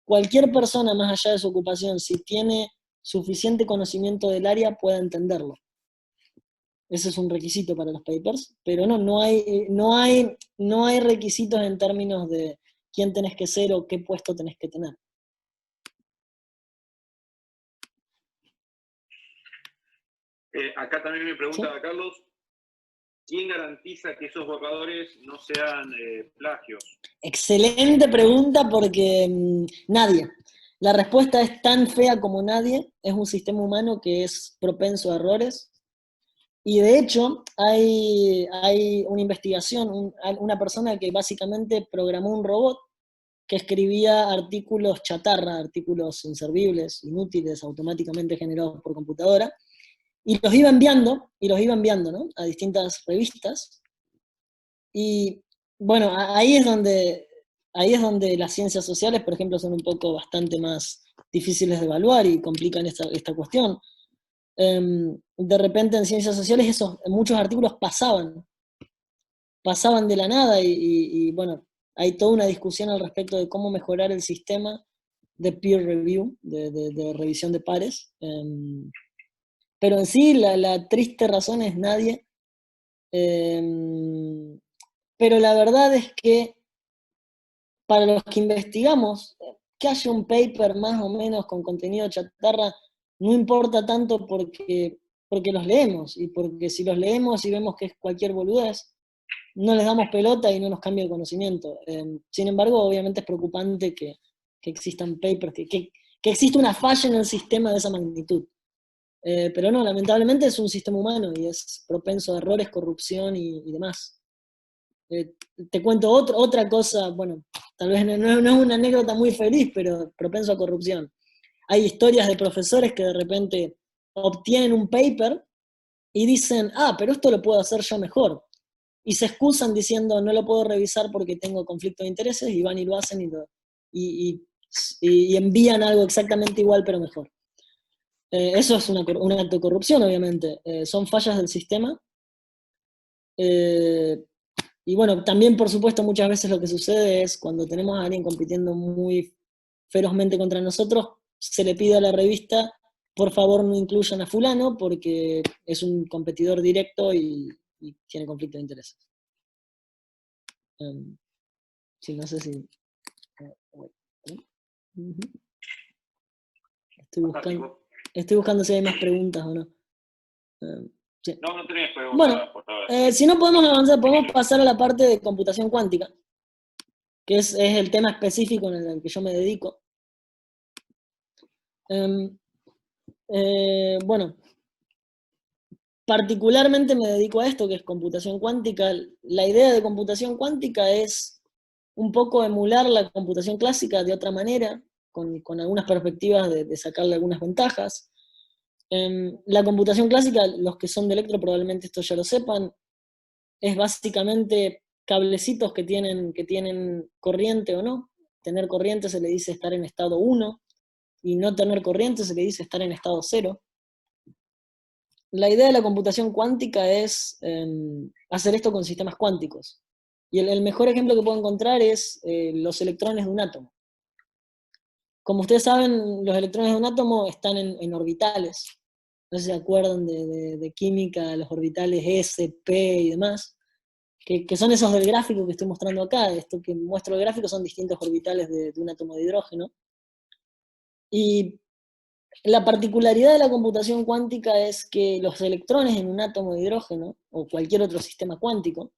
cualquier persona, más allá de su ocupación, si tiene suficiente conocimiento del área, pueda entenderlo. Ese es un requisito para los papers, pero no hay requisitos en términos de quién tenés que ser o qué puesto tenés que tener. Acá también me pregunta ¿Sí? Carlos, ¿quién garantiza que esos borradores no sean plagios? Excelente pregunta porque nadie. La respuesta es tan fea como nadie. Es un sistema humano que es propenso a errores. Y de hecho, hay una investigación, una persona que básicamente programó un robot que escribía artículos chatarra, artículos inservibles, inútiles, automáticamente generados por computadora, y los iba enviando, ¿no?, a distintas revistas. Y bueno, ahí es donde las ciencias sociales, por ejemplo, son un poco bastante más difíciles de evaluar y complican esta cuestión. De repente en ciencias sociales muchos artículos pasaban de la nada y bueno, hay toda una discusión al respecto de cómo mejorar el sistema de peer review, de revisión de pares. Pero en sí la triste razón es nadie. Pero la verdad es que para los que investigamos, que haya un paper más o menos con contenido chatarra, no importa tanto porque los leemos, y porque si los leemos y vemos que es cualquier boludez, no les damos pelota y no nos cambia el conocimiento. Sin embargo, obviamente es preocupante que existan papers, que exista una falla en el sistema de esa magnitud. Pero no, lamentablemente es un sistema humano y es propenso a errores, corrupción y demás. Te cuento otra cosa, bueno, tal vez no es una anécdota muy feliz, pero propenso a corrupción. Hay historias de profesores que de repente obtienen un paper y dicen, pero esto lo puedo hacer yo mejor. Y se excusan diciendo, no lo puedo revisar porque tengo conflicto de intereses, y van y lo hacen y envían algo exactamente igual pero mejor. Eso es un acto de corrupción, obviamente. Son fallas del sistema. Y bueno, también por supuesto muchas veces lo que sucede es cuando tenemos a alguien compitiendo muy ferozmente contra nosotros, se le pide a la revista, por favor no incluyan a fulano porque es un competidor directo y tiene conflicto de intereses. Sí, no sé si... Estoy buscando si hay más preguntas o no. Sí. No tenés preguntas. Bueno, por ahora. si no podemos avanzar, podemos pasar a la parte de computación cuántica, que es el tema específico en el que yo me dedico. Bueno, particularmente me dedico a esto, que es computación cuántica. La idea de computación cuántica es un poco emular la computación clásica de otra manera, con algunas perspectivas de sacarle algunas ventajas. La computación clásica, los que son de electro probablemente esto ya lo sepan, es básicamente cablecitos que tienen corriente o no. Tener corriente se le dice estar en estado 1, y no tener corriente se le dice estar en estado 0. La idea de la computación cuántica es hacer esto con sistemas cuánticos. Y el mejor ejemplo que puedo encontrar es los electrones de un átomo. Como ustedes saben, los electrones de un átomo están en orbitales. No sé si se acuerdan de química, los orbitales S, P y demás, que son esos del gráfico que estoy mostrando acá. Esto que muestro el gráfico son distintos orbitales de un átomo de hidrógeno. Y la particularidad de la computación cuántica es que los electrones en un átomo de hidrógeno, o cualquier otro sistema cuántico,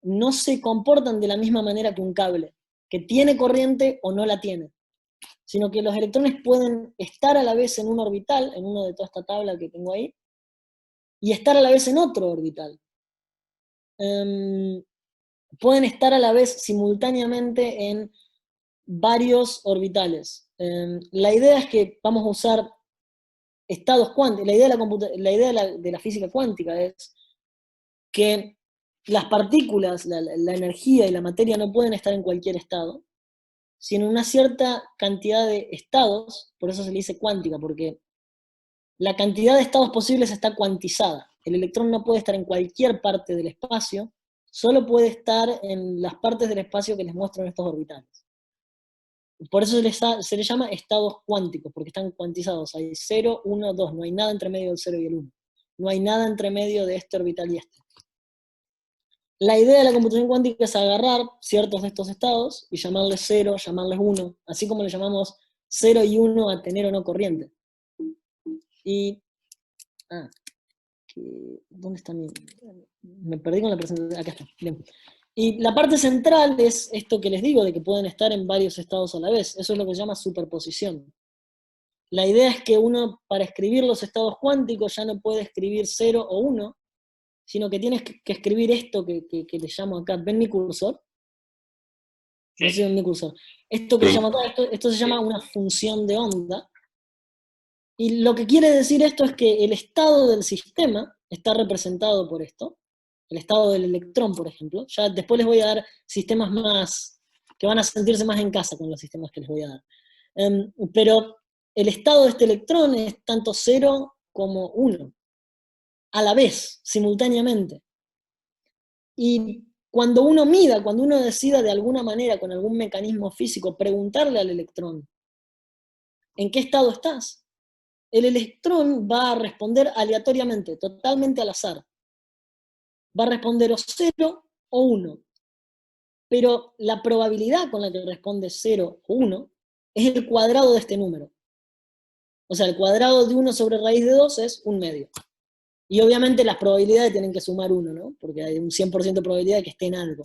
no se comportan de la misma manera que un cable, que tiene corriente o no la tiene. sino que los electrones pueden estar a la vez en un orbital, en uno de toda esta tabla que tengo ahí, y estar a la vez en otro orbital. Pueden estar a la vez simultáneamente en varios orbitales. La idea es que vamos a usar estados cuánticos. La idea de la física cuántica es que las partículas, la energía y la materia no pueden estar en cualquier estado, sino en una cierta cantidad de estados. Por eso se le dice cuántica, porque la cantidad de estados posibles está cuantizada. El electrón no puede estar en cualquier parte del espacio, solo puede estar en las partes del espacio que les muestro en estos orbitales. Por eso se les llama estados cuánticos, porque están cuantizados. Hay 0, 1, 2, no hay nada entre medio del 0 y el 1. No hay nada entre medio de este orbital y este. La idea de la computación cuántica es agarrar ciertos de estos estados y llamarles 0, llamarles 1, así como le llamamos 0 y 1 a tener o no corriente. Y... ¿dónde está mi...? Me perdí con la presentación. Acá está. Bien. Y la parte central es esto que les digo, de que pueden estar en varios estados a la vez. Eso es lo que se llama superposición. La idea es que uno, para escribir los estados cuánticos, ya no puede escribir 0 o 1, sino que tienes que escribir esto que les llamo acá. ¿Ven mi cursor? Sí. No sé si ven mi cursor. Esto que les llamo acá, esto se llama una función de onda. Y lo que quiere decir esto es que el estado del sistema está representado por esto. El estado del electrón, por ejemplo. Ya después les voy a dar sistemas más, que van a sentirse más en casa con los sistemas que les voy a dar. Pero el estado de este electrón es tanto 0 como 1, a la vez, simultáneamente. Y cuando uno mida, cuando uno decida de alguna manera, con algún mecanismo físico, preguntarle al electrón, ¿en qué estado estás? El electrón va a responder aleatoriamente, totalmente al azar. Va a responder o 0 o 1. Pero la probabilidad con la que responde 0 o 1 es el cuadrado de este número. O sea, el cuadrado de 1 sobre raíz de 2 es 1/2. Y obviamente las probabilidades tienen que sumar 1, ¿no? Porque hay un 100% de probabilidad de que esté en algo.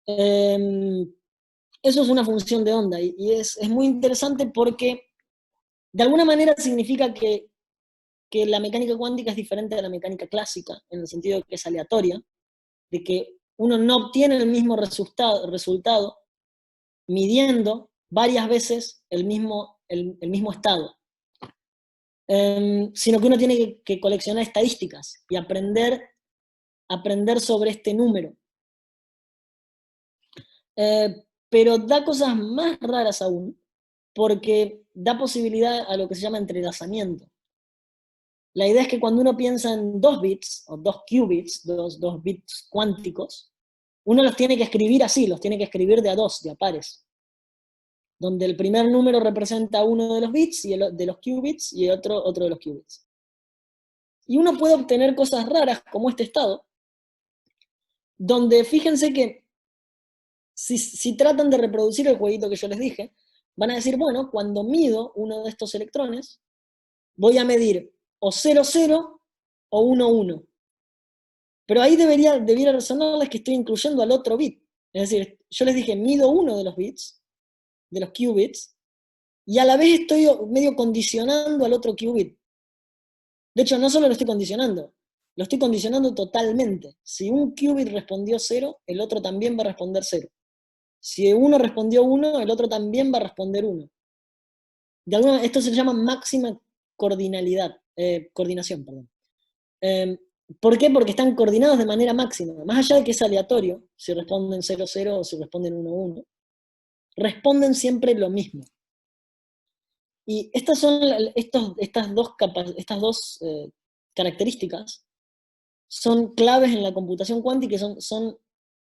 Eso es una función de onda, y es muy interesante porque de alguna manera significa que la mecánica cuántica es diferente de la mecánica clásica, en el sentido de que es aleatoria, de que uno no obtiene el mismo resultado midiendo varias veces el mismo estado, sino que uno tiene que coleccionar estadísticas y aprender sobre este número. Pero da cosas más raras aún, porque da posibilidad a lo que se llama entrelazamiento. La idea es que cuando uno piensa en 2 bits, o 2 qubits, dos bits cuánticos, uno los tiene que escribir así, los tiene que escribir de a 2, de a pares. Donde el primer número representa uno de los bits, de los qubits, y otro de los qubits. Y uno puede obtener cosas raras, como este estado, donde fíjense que si tratan de reproducir el jueguito que yo les dije, van a decir, bueno, cuando mido uno de estos electrones, voy a medir o 0, 0 o 1, 1. Pero ahí debiera resonarles que estoy incluyendo al otro bit. Es decir, yo les dije, mido uno de los bits, de los qubits, y a la vez estoy medio condicionando al otro qubit. De hecho, no solo lo estoy condicionando totalmente. Si un qubit respondió 0, el otro también va a responder 0. Si uno respondió 1, el otro también va a responder 1. Esto se llama máxima coordinación. ¿Por qué? Porque están coordinados de manera máxima. Más allá de que es aleatorio, si responden 0, 0 o si responden 1, 1, responden siempre lo mismo. Y estas dos características son claves en la computación cuántica y son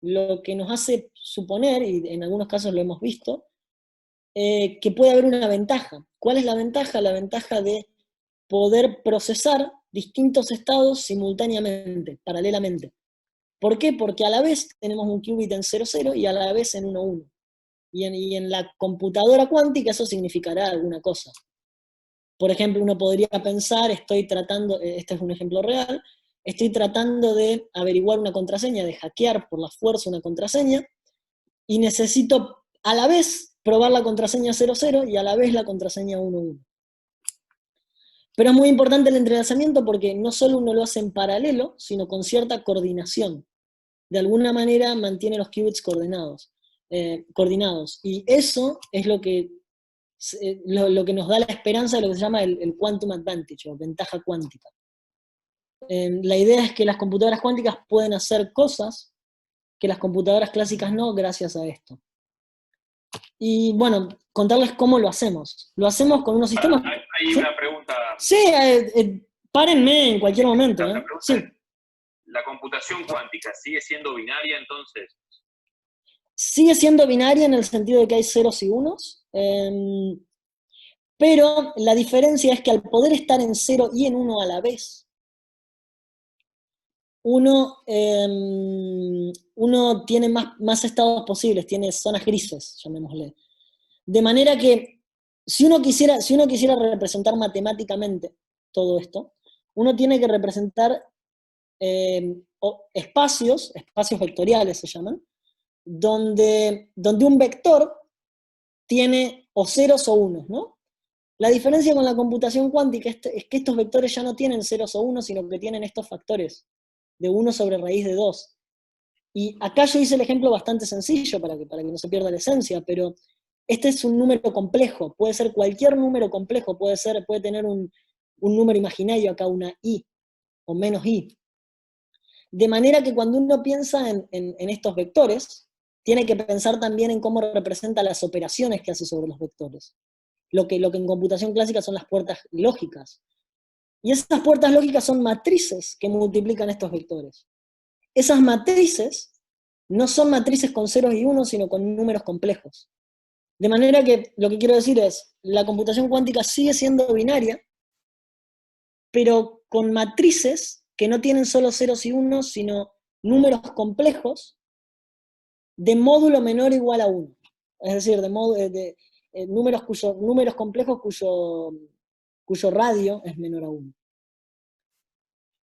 lo que nos hace suponer, y en algunos casos lo hemos visto, que puede haber una ventaja. ¿Cuál es la ventaja? La ventaja de poder procesar distintos estados simultáneamente, paralelamente. ¿Por qué? Porque a la vez tenemos un qubit en 0, 0 y a la vez en 1, 1. Y en la computadora cuántica eso significará alguna cosa. Por ejemplo, uno podría pensar, este es un ejemplo real, estoy tratando de averiguar una contraseña, de hackear por la fuerza una contraseña, y necesito a la vez probar la contraseña 00 y a la vez la contraseña 11. Pero es muy importante el entrelazamiento porque no solo uno lo hace en paralelo, sino con cierta coordinación. De alguna manera mantiene los qubits coordinados. Y eso es lo que nos da la esperanza de lo que se llama el quantum advantage, o ventaja cuántica. La idea es que las computadoras cuánticas pueden hacer cosas que las computadoras clásicas no, gracias a esto. Y bueno, contarles cómo lo hacemos. Lo hacemos con unos sistemas... Hay ¿Sí? una pregunta. Sí, párenme en cualquier momento. La pregunta Sí. es, ¿la computación cuántica sigue siendo binaria entonces? Sigue siendo binaria en el sentido de que hay ceros y unos, pero la diferencia es que al poder estar en 0 y en 1 a la vez, uno tiene más estados posibles, tiene zonas grises, llamémosle. De manera que si uno quisiera representar matemáticamente todo esto, uno tiene que representar espacios vectoriales se llaman, donde un vector tiene o ceros o unos, ¿no? La diferencia con la computación cuántica es que estos vectores ya no tienen ceros o unos, sino que tienen estos factores de 1 sobre raíz de 2. Y acá yo hice el ejemplo bastante sencillo para que no se pierda la esencia, pero este es un número complejo, puede ser cualquier número complejo, puede tener un número imaginario acá, una i, o menos i. De manera que cuando uno piensa en estos vectores, tiene que pensar también en cómo representa las operaciones que hace sobre los vectores. Lo que en computación clásica son las puertas lógicas. Y esas puertas lógicas son matrices que multiplican estos vectores. Esas matrices no son matrices con ceros y unos, sino con números complejos. De manera que lo que quiero decir es, la computación cuántica sigue siendo binaria, pero con matrices que no tienen solo ceros y unos, sino números complejos de módulo menor o igual a 1. Es decir, números complejos cuyo radio es menor a 1.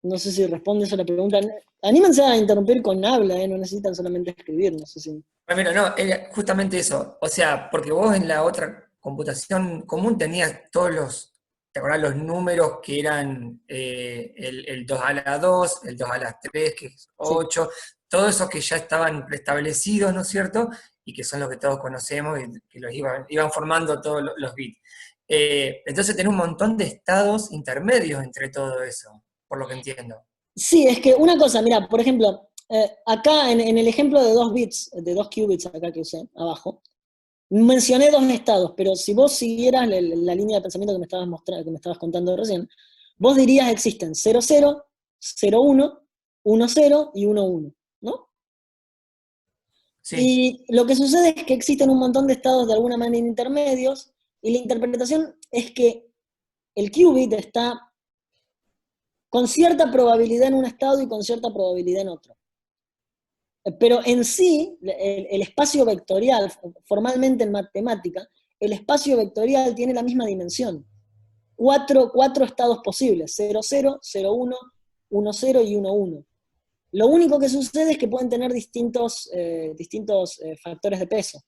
No sé si responde eso a la pregunta. Anímense a interrumpir con habla, no necesitan solamente escribir, no sé si... Bueno, no, era justamente eso. O sea, porque vos en la otra computación común tenías todos ¿te acordás los números que eran el 2 a la 2, el 2 a la 3, que es 8, todos esos que ya estaban preestablecidos, ¿no es cierto? Y que son los que todos conocemos, y que los iban formando todos los bits. Entonces tenés un montón de estados intermedios entre todo eso, por lo que entiendo. Sí, es que una cosa, mira, por ejemplo, acá en el ejemplo de 2 bits, de 2 qubits acá que usé, abajo, mencioné 2 estados, pero si vos siguieras la línea de pensamiento que me estabas contando recién, vos dirías existen 00, 01, 10 y 11, ¿no? Sí. Y lo que sucede es que existen un montón de estados de alguna manera intermedios, y la interpretación es que el qubit está con cierta probabilidad en un estado y con cierta probabilidad en otro. Pero en sí, el espacio vectorial, formalmente en matemática, el espacio vectorial tiene la misma dimensión. Cuatro estados posibles, 00, 01, 10 y 11. Lo único que sucede es que pueden tener distintos factores de peso,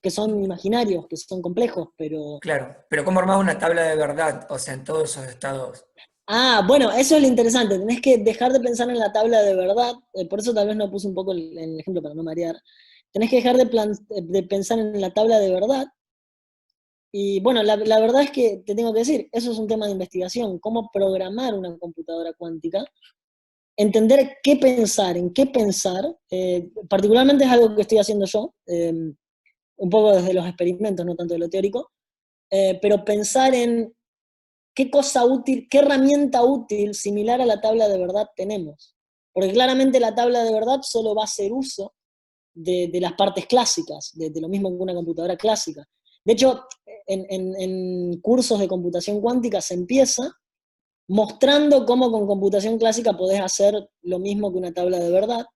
que son imaginarios, que son complejos, pero... Claro, pero ¿cómo armás una tabla de verdad? O sea, en todos esos estados. Ah, bueno, eso es lo interesante, tenés que dejar de pensar en la tabla de verdad, por eso tal vez no puse un poco el ejemplo para no marear, tenés que dejar de pensar en la tabla de verdad, y bueno, la verdad es que te tengo que decir, eso es un tema de investigación, cómo programar una computadora cuántica, entender qué pensar, en qué pensar, particularmente es algo que estoy haciendo yo, un poco desde los experimentos, no tanto de lo teórico, pero pensar en qué cosa útil, qué herramienta útil similar a la tabla de verdad tenemos. Porque claramente la tabla de verdad solo va a hacer uso de las partes clásicas, de lo mismo que una computadora clásica. De hecho, en cursos de computación cuántica se empieza mostrando cómo con computación clásica podés hacer lo mismo que una tabla de verdad,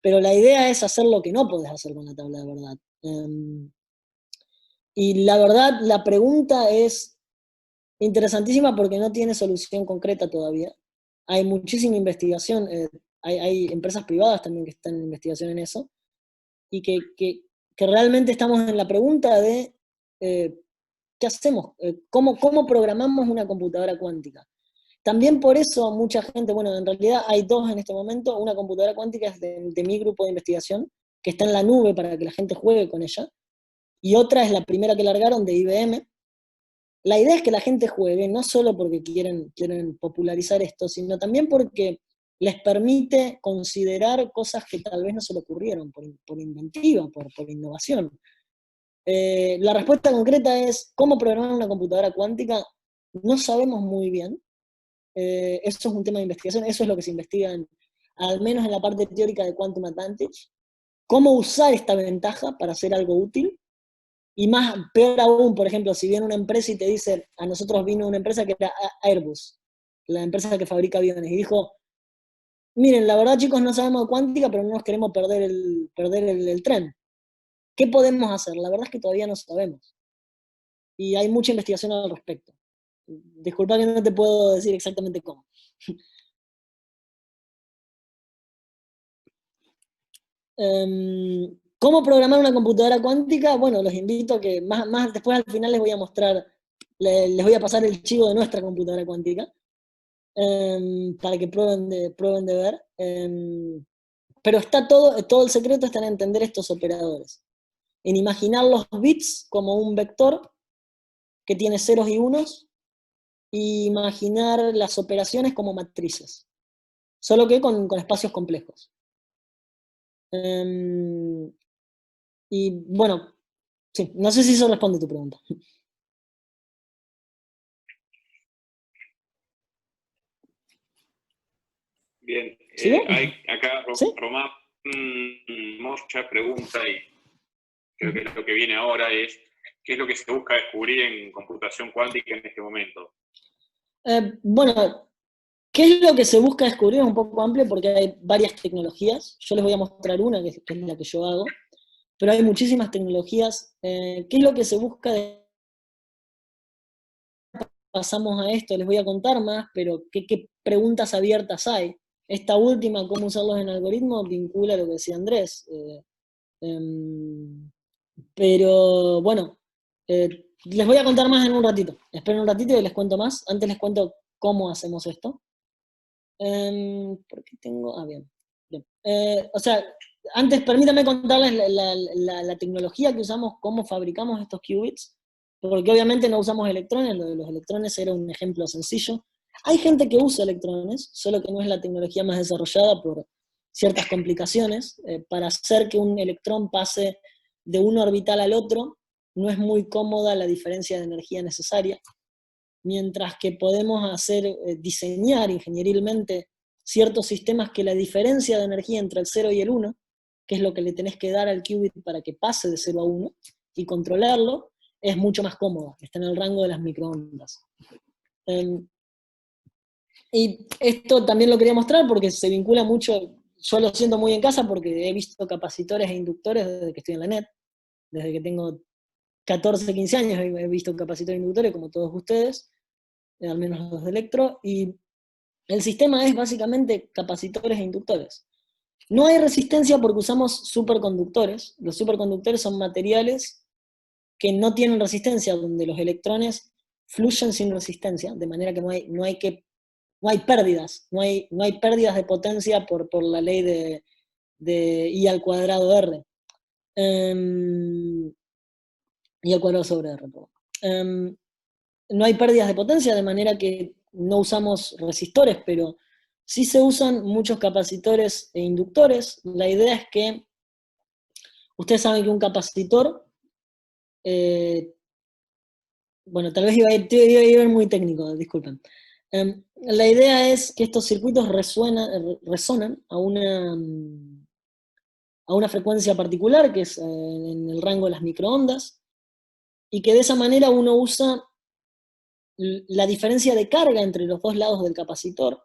pero la idea es hacer lo que no podés hacer con la tabla de verdad. Y la verdad, la pregunta es interesantísima porque no tiene solución concreta todavía. Hay muchísima investigación, hay empresas privadas también que están en investigación en eso, y que que realmente estamos en la pregunta de ¿qué hacemos? ¿Cómo programamos una computadora cuántica? También por eso mucha gente, bueno, en realidad hay dos en este momento, una computadora cuántica es de mi grupo de investigación, que está en la nube para que la gente juegue con ella, y otra es la primera que largaron de IBM. La idea es que la gente juegue, no solo porque quieren popularizar esto, sino también porque les permite considerar cosas que tal vez no se le ocurrieron por inventiva, por innovación. La respuesta concreta es, ¿cómo programar una computadora cuántica? No sabemos muy bien. Eso es un tema de investigación, eso es lo que se investiga, al menos en la parte teórica de Quantum Advantage. ¿Cómo usar esta ventaja para hacer algo útil? Y más, peor aún, por ejemplo, si viene una empresa y te dice, a nosotros vino una empresa que era Airbus, la empresa que fabrica aviones, y dijo, miren, la verdad chicos no sabemos de cuántica, pero no nos queremos perder el tren. ¿Qué podemos hacer? La verdad es que todavía no sabemos. Y hay mucha investigación al respecto. Disculpa que no te puedo decir exactamente cómo. ¿Cómo programar una computadora cuántica? Bueno, los invito a que más después al final les voy a mostrar, les voy a pasar el chivo de nuestra computadora cuántica, para que prueben de ver. Pero está todo el secreto está en entender estos operadores, en imaginar los bits como un vector que tiene ceros y unos, y imaginar las operaciones como matrices, solo que con espacios complejos. Y bueno, sí, no sé si eso responde a tu pregunta. Bien, ¿Sigo? hay acá ¿Sí? Román Mocha pregunta, y creo que lo que viene ahora es, ¿qué es lo que se busca descubrir en computación cuántica en este momento? Bueno, ¿qué es lo que se busca descubrir? Es un poco amplio porque hay varias tecnologías. Yo les voy a mostrar una, que es la que yo hago, pero hay muchísimas tecnologías. ¿Qué es lo que se busca? Pasamos a esto, les voy a contar más, pero ¿qué preguntas abiertas hay? Esta última, cómo usarlos en algoritmos, vincula lo que decía Andrés. Pero bueno, les voy a contar más en un ratito. Esperen un ratito y les cuento más. Antes les cuento cómo hacemos esto. ¿Por qué tengo? Ah, bien. O sea, antes permítanme contarles la tecnología que usamos, cómo fabricamos estos qubits, porque obviamente no usamos electrones, lo de los electrones era un ejemplo sencillo. Hay gente que usa electrones, solo que no es la tecnología más desarrollada por ciertas complicaciones. Para hacer que un electrón pase de un orbital al otro, no es muy cómoda la diferencia de energía necesaria, mientras que podemos diseñar ingenierilmente ciertos sistemas que la diferencia de energía entre el 0 y el 1, que es lo que le tenés que dar al qubit para que pase de 0 a 1, y controlarlo, es mucho más cómodo, está en el rango de las microondas. Y esto también lo quería mostrar porque se vincula mucho, yo lo siento muy en casa porque he visto capacitores e inductores desde que estoy en la NET, desde que tengo 14, 15 años he visto capacitores e inductores como todos ustedes, al menos los de electro, y el sistema es básicamente capacitores e inductores. No hay resistencia porque usamos superconductores. Los superconductores son materiales que no tienen resistencia, donde los electrones fluyen sin resistencia, de manera que no hay pérdidas, no hay pérdidas de potencia por la ley de I al cuadrado R. I al cuadrado sobre R, perdón. No hay pérdidas de potencia, de manera que no usamos resistores, pero sí se usan muchos capacitores e inductores. La idea es que, ustedes saben que un capacitor, bueno, tal vez iba a ir muy técnico, disculpen. La idea es que estos circuitos resonan a una frecuencia particular, que es en el rango de las microondas, y que de esa manera uno usa la diferencia de carga entre los dos lados del capacitor,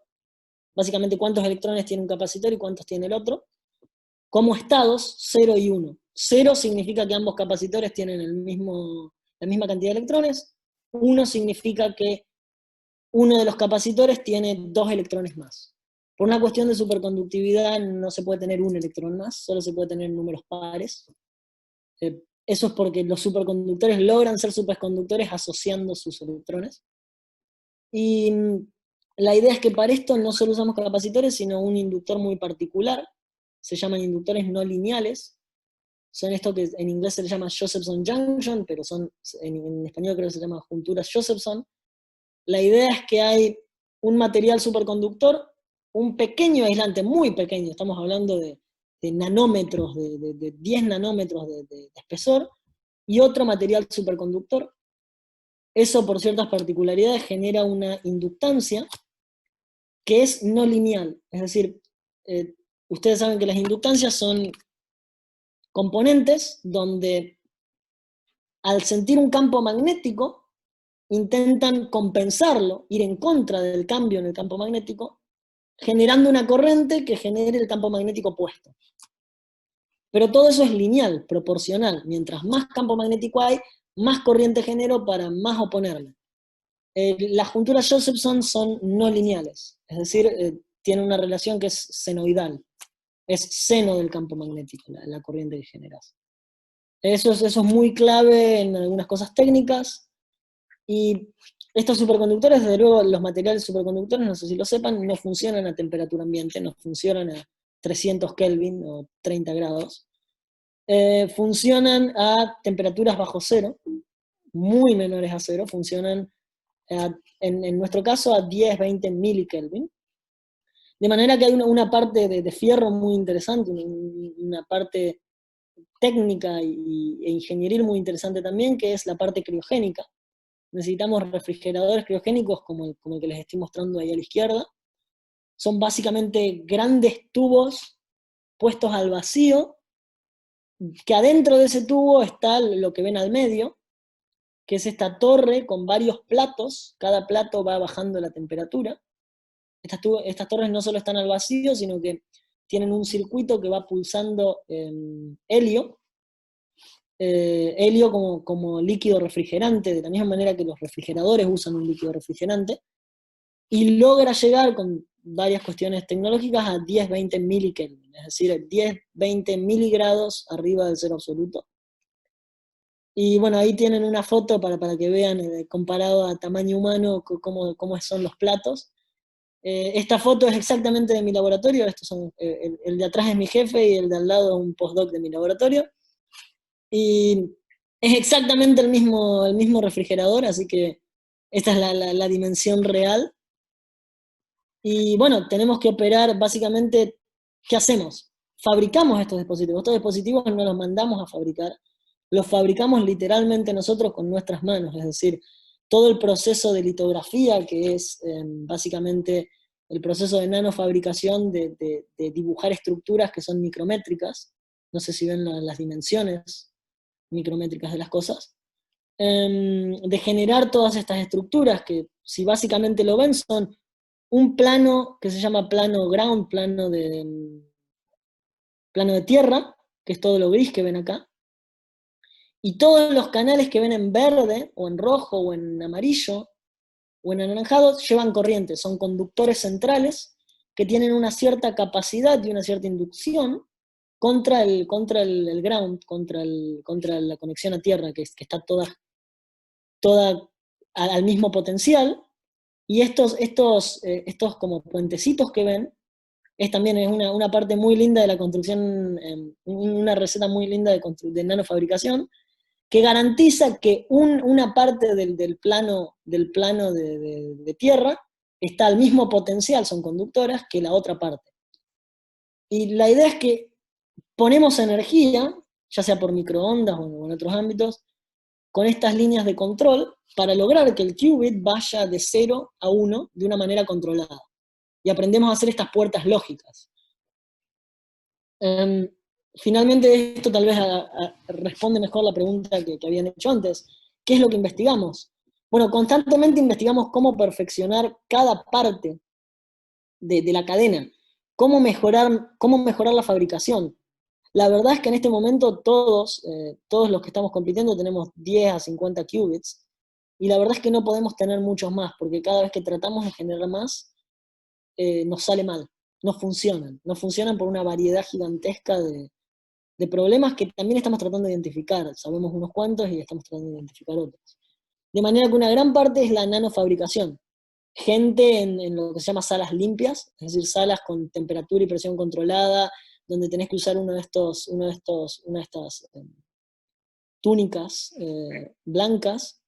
básicamente cuántos electrones tiene un capacitor y cuántos tiene el otro, como estados 0 y 1. 0 significa que ambos capacitores tienen la misma cantidad de electrones, 1 significa que uno de los capacitores tiene 2 electrones más. Por una cuestión de superconductividad no se puede tener un electrón más, solo se puede tener números pares. Eso es porque los superconductores logran ser superconductores asociando sus electrones. Y la idea es que para esto no solo usamos capacitores, sino un inductor muy particular. Se llaman inductores no lineales. Son esto que en inglés se le llama Josephson Junction, pero en español creo que se llama junturas Josephson. La idea es que hay un material superconductor, un pequeño aislante, muy pequeño, estamos hablando de nanómetros, de 10 nanómetros de espesor, y otro material superconductor. Eso, por ciertas particularidades, genera una inductancia que es no lineal. Es decir, ustedes saben que las inductancias son componentes donde al sentir un campo magnético intentan compensarlo, ir en contra del cambio en el campo magnético, generando una corriente que genere el campo magnético opuesto. Pero todo eso es lineal, proporcional. Mientras más campo magnético hay, más corriente genero para más oponerme. Las junturas Josephson son no lineales, es decir, tienen una relación que es senoidal. Es seno del campo magnético, la corriente que generas. Eso es muy clave en algunas cosas técnicas. Y estos superconductores, desde luego, los materiales superconductores, no sé si lo sepan, no funcionan a temperatura ambiente, no funcionan a 300 Kelvin o 30 grados. Funcionan a temperaturas bajo cero, muy menores a cero, funcionan en nuestro caso a 10, 20 milikelvin. De manera que hay una parte de fierro muy interesante, una parte técnica e ingenieril muy interesante también, que es la parte criogénica. Necesitamos refrigeradores criogénicos como el que les estoy mostrando ahí a la izquierda. Son básicamente grandes tubos puestos al vacío, que adentro de ese tubo está lo que ven al medio, que es esta torre con varios platos, cada plato va bajando la temperatura. Estas torres no solo están al vacío, sino que tienen un circuito que va pulsando helio, helio como líquido refrigerante, de la misma manera que los refrigeradores usan un líquido refrigerante, y logra llegar con varias cuestiones tecnológicas a 10-20 milikelvin, es decir, 10-20 miligrados arriba del cero absoluto. Y bueno, ahí tienen una foto para que vean, comparado a tamaño humano, cómo son los platos. Esta foto es exactamente de mi laboratorio, estos son, el de atrás es mi jefe y el de al lado es un postdoc de mi laboratorio. Y es exactamente el mismo refrigerador, así que esta es la dimensión real. Y bueno, tenemos que operar básicamente, ¿qué hacemos? Fabricamos estos dispositivos. Estos dispositivos no los mandamos a fabricar, los fabricamos literalmente nosotros con nuestras manos, es decir, todo el proceso de litografía, que es básicamente el proceso de nanofabricación de dibujar estructuras que son micrométricas, no sé si ven las dimensiones micrométricas de las cosas, de generar todas estas estructuras que, si básicamente lo ven, son un plano que se llama plano ground, plano de tierra, que es todo lo gris que ven acá, y todos los canales que ven en verde, o en rojo, o en amarillo, o en anaranjado, llevan corriente, son conductores centrales que tienen una cierta capacidad y una cierta inducción contra el ground, contra la conexión a tierra, que está toda al mismo potencial. Y estos como puentecitos que ven, también es una parte muy linda de la construcción, una receta muy linda de nanofabricación, que garantiza que una parte del plano de tierra está al mismo potencial, son conductoras, que la otra parte. Y la idea es que ponemos energía, ya sea por microondas o en otros ámbitos, con estas líneas de control, para lograr que el qubit vaya de 0 a 1 de una manera controlada. Y aprendemos a hacer estas puertas lógicas. Finalmente, esto tal vez responde mejor la pregunta que habían hecho antes. ¿Qué es lo que investigamos? Bueno, constantemente investigamos cómo perfeccionar cada parte de la cadena, cómo mejorar la fabricación. La verdad es que en este momento todos los que estamos compitiendo tenemos 10 a 50 qubits, y la verdad es que no podemos tener muchos más, porque cada vez que tratamos de generar más, nos sale mal, no funcionan por una variedad gigantesca de problemas que también estamos tratando de identificar. Sabemos unos cuantos y estamos tratando de identificar otros. De manera que una gran parte es la nanofabricación. Gente en lo que se llama salas limpias, es decir, salas con temperatura y presión controlada, donde tenés que usar una de estas túnicas blancas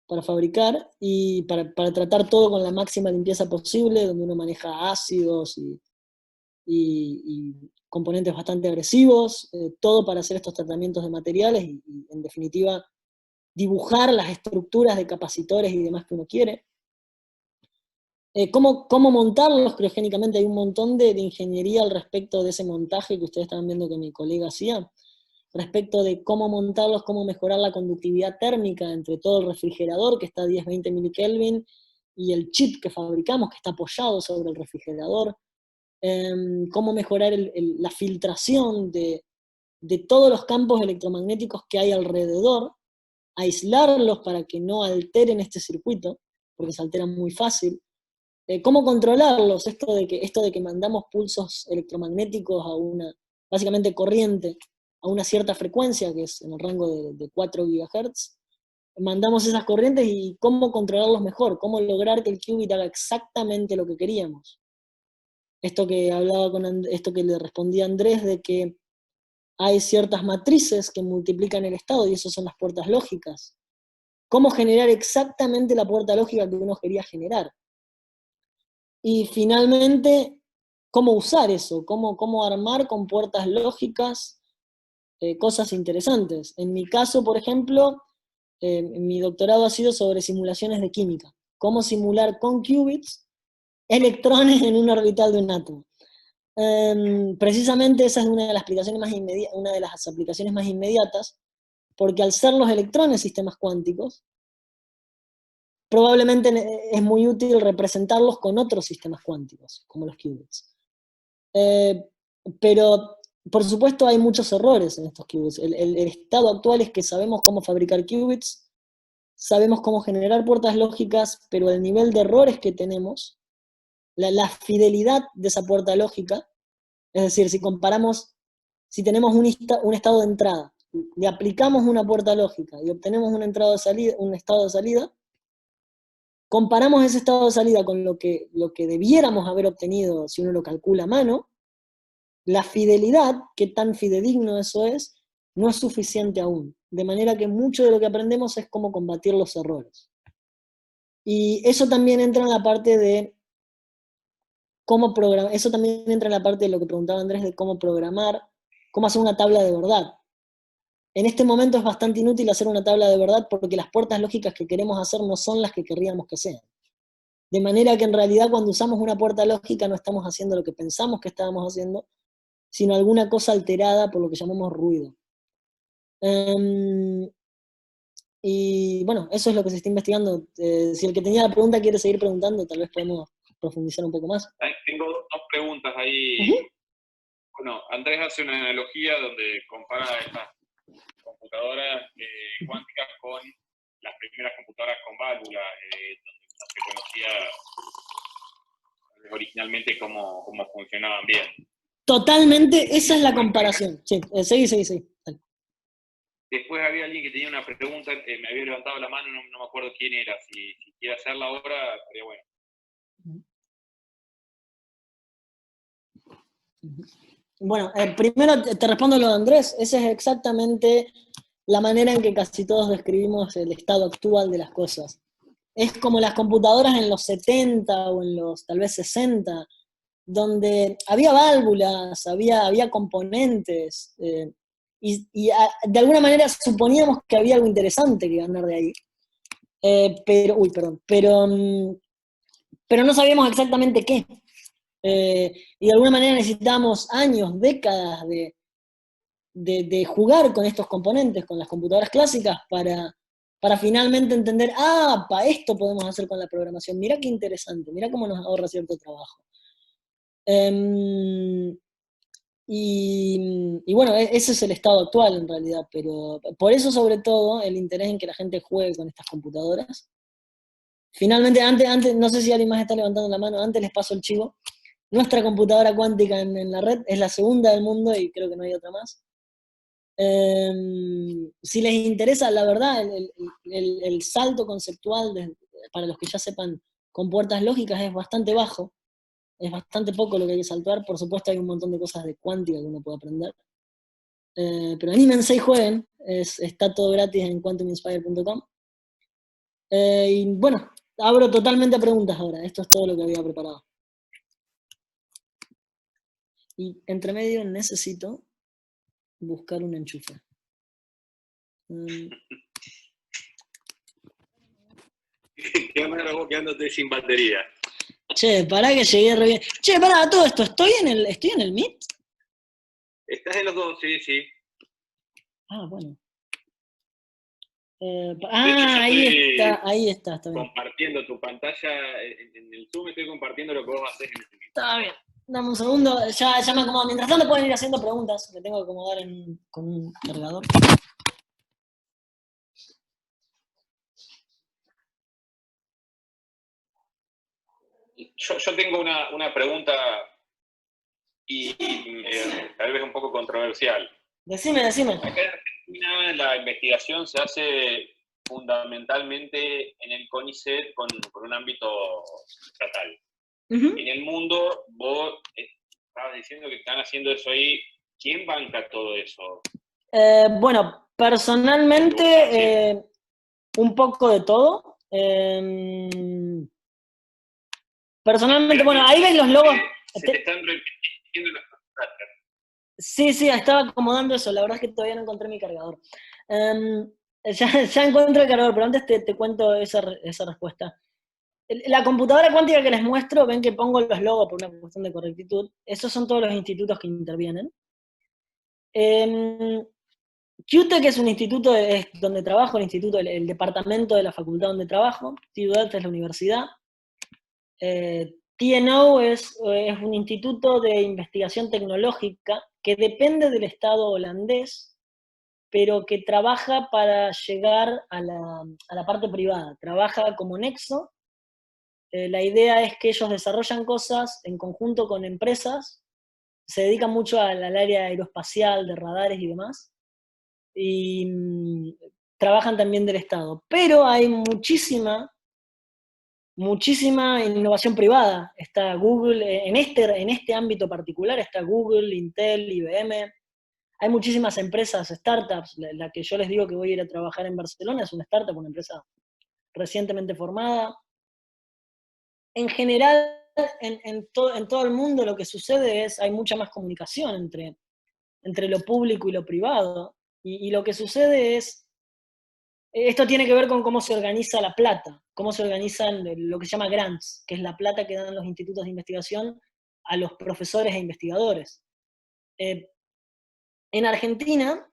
para fabricar y para tratar todo con la máxima limpieza posible, donde uno maneja ácidos y componentes bastante agresivos, todo para hacer estos tratamientos de materiales y en definitiva dibujar las estructuras de capacitores y demás que uno quiere. ¿Cómo montarlos criogénicamente? Hay un montón de ingeniería al respecto de ese montaje que ustedes estaban viendo que mi colega hacía, respecto de cómo montarlos, cómo mejorar la conductividad térmica entre todo el refrigerador, que está a 10-20 milikelvin, y el chip que fabricamos, que está apoyado sobre el refrigerador, cómo mejorar la filtración de todos los campos electromagnéticos que hay alrededor, aislarlos para que no alteren este circuito, porque se alteran muy fácil. ¿Cómo controlarlos? Esto de que mandamos pulsos electromagnéticos básicamente corriente, a una cierta frecuencia, que es en el rango de 4 GHz, mandamos esas corrientes y cómo controlarlos mejor, cómo lograr que el qubit haga exactamente lo que queríamos. Esto que le respondía Andrés, de que hay ciertas matrices que multiplican el estado, y eso son las puertas lógicas. ¿Cómo generar exactamente la puerta lógica que uno quería generar? Y finalmente, ¿cómo usar eso? ¿Cómo armar con puertas lógicas cosas interesantes? En mi caso, por ejemplo, mi doctorado ha sido sobre simulaciones de química. Cómo simular con qubits electrones en un orbital de un átomo. Precisamente esa es una de las aplicaciones más inmediatas, porque al ser los electrones sistemas cuánticos, probablemente es muy útil representarlos con otros sistemas cuánticos, como los qubits. Pero, por supuesto, hay muchos errores en estos qubits. El estado actual es que sabemos cómo fabricar qubits, sabemos cómo generar puertas lógicas, pero el nivel de errores que tenemos, la fidelidad de esa puerta lógica, es decir, si tenemos un estado de entrada, le aplicamos una puerta lógica y obtenemos un estado de salida, comparamos ese estado de salida con lo que debiéramos haber obtenido si uno lo calcula a mano, la fidelidad, qué tan fidedigno eso es, no es suficiente aún. De manera que mucho de lo que aprendemos es cómo combatir los errores. Y eso también entra en la parte de cómo programar, eso también entra en la parte de lo que preguntaba Andrés, de cómo programar, cómo hacer una tabla de verdad. En este momento es bastante inútil hacer una tabla de verdad porque las puertas lógicas que queremos hacer no son las que querríamos que sean. De manera que en realidad cuando usamos una puerta lógica no estamos haciendo lo que pensamos que estábamos haciendo, sino alguna cosa alterada por lo que llamamos ruido. Y bueno, eso es lo que se está investigando. Si el que tenía la pregunta quiere seguir preguntando, tal vez podemos profundizar un poco más. Tengo dos preguntas ahí. Bueno, Andrés hace una analogía donde compara estas computadoras cuánticas con las primeras computadoras con válvulas, donde no se conocía originalmente cómo funcionaban bien. Totalmente, esa es la comparación. Sí, seguí. Después había alguien que tenía una pregunta, me había levantado la mano, no me acuerdo quién era. Si quiere hacerla ahora, estaría bueno. Bueno, primero te respondo lo de Andrés. Esa es exactamente la manera en que casi todos describimos el estado actual de las cosas. Es como las computadoras en los 70 o en los tal vez 60, donde había válvulas, había componentes, y de alguna manera suponíamos que había algo interesante que ganar de ahí. Pero no sabíamos exactamente qué. Y de alguna manera necesitábamos años, décadas de jugar con estos componentes, con las computadoras clásicas, para finalmente entender, para esto podemos hacer con la programación, mirá qué interesante, mirá cómo nos ahorra cierto trabajo. Y bueno, ese es el estado actual en realidad, pero por eso sobre todo el interés en que la gente juegue con estas computadoras. Finalmente, antes, no sé si alguien más está levantando la mano, antes les paso el chivo. Nuestra computadora cuántica en la red es la segunda del mundo y creo que no hay otra más. Si les interesa, la verdad, el salto conceptual para los que ya sepan con puertas lógicas es bastante bajo, es bastante poco lo que hay que saltar. Por supuesto hay un montón de cosas de cuántica que uno puede aprender. Pero anímense y jueguen, está todo gratis en quantuminspire.com. Y bueno, abro totalmente a preguntas ahora, esto es todo lo que había preparado. Y entre medio necesito buscar un enchufe. Qué raro vos quedándote sin batería. Che, pará que llegué re bien. Che, pará, todo esto, ¿estoy en el Meet? Estás en los dos, sí, sí. Ah, bueno. De hecho, yo Ahí está bien. Compartiendo tu pantalla, en el Zoom estoy compartiendo lo que vos haces en el Meet. Está bien. Dame un segundo, ya me acomodo. Mientras tanto pueden ir haciendo preguntas, que tengo que acomodar con un cargador. Yo tengo una pregunta y tal vez un poco controversial. Decime. Acá en Argentina la investigación se hace fundamentalmente en el CONICET con un ámbito estatal. Uh-huh. En el mundo, vos estabas diciendo que están haciendo eso ahí. ¿Quién banca todo eso? Bueno, personalmente, un poco de todo. Personalmente, bueno, ahí ven los logos. Se te están repitiendo las cosas. Sí, estaba acomodando eso, la verdad es que todavía no encontré mi cargador. Ya encuentro el cargador, pero antes te cuento esa respuesta. La computadora cuántica que les muestro, ven que pongo los logos por una cuestión de correctitud, esos son todos los institutos que intervienen. QTEC es un instituto, es donde trabajo, el departamento de la facultad donde trabajo, TU Delft es la universidad. TNO es un instituto de investigación tecnológica que depende del Estado holandés, pero que trabaja para llegar a la parte privada, trabaja como nexo. La idea es que ellos desarrollan cosas en conjunto con empresas, se dedican mucho al área aeroespacial, de radares y demás, y trabajan también del Estado. Pero hay muchísima innovación privada. Está Google, en este ámbito particular está Google, Intel, IBM. Hay muchísimas empresas, startups. La que yo les digo que voy a ir a trabajar en Barcelona es una startup, una empresa recientemente formada. En general, en todo el mundo lo que sucede es, hay mucha más comunicación entre lo público y lo privado. Y lo que sucede es, esto tiene que ver con cómo se organiza la plata, cómo se organizan lo que se llama grants, que es la plata que dan los institutos de investigación a los profesores e investigadores. En Argentina,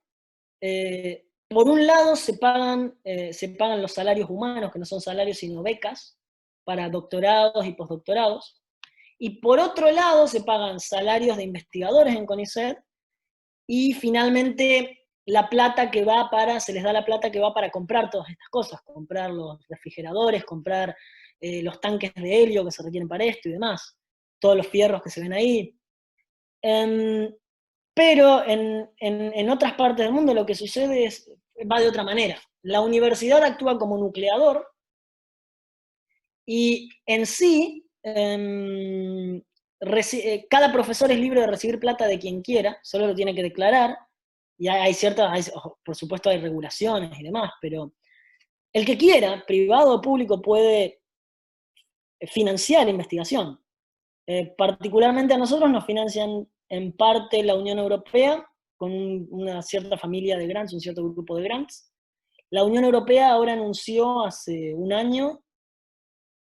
por un lado se pagan los salarios humanos, que no son salarios sino becas, para doctorados y postdoctorados, y por otro lado se pagan salarios de investigadores en CONICET, y finalmente se les da la plata que va para comprar todas estas cosas, comprar los refrigeradores, comprar los tanques de helio que se requieren para esto y demás, todos los fierros que se ven ahí. Pero en otras partes del mundo lo que sucede va de otra manera. La universidad actúa como nucleador y en sí cada profesor es libre de recibir plata de quien quiera, solo lo tiene que declarar, y por supuesto hay regulaciones y demás, pero el que quiera, privado o público, puede financiar investigación. Particularmente a nosotros nos financian en parte la Unión Europea, con una cierta familia de grants, un cierto grupo de grants. La Unión Europea ahora anunció hace un año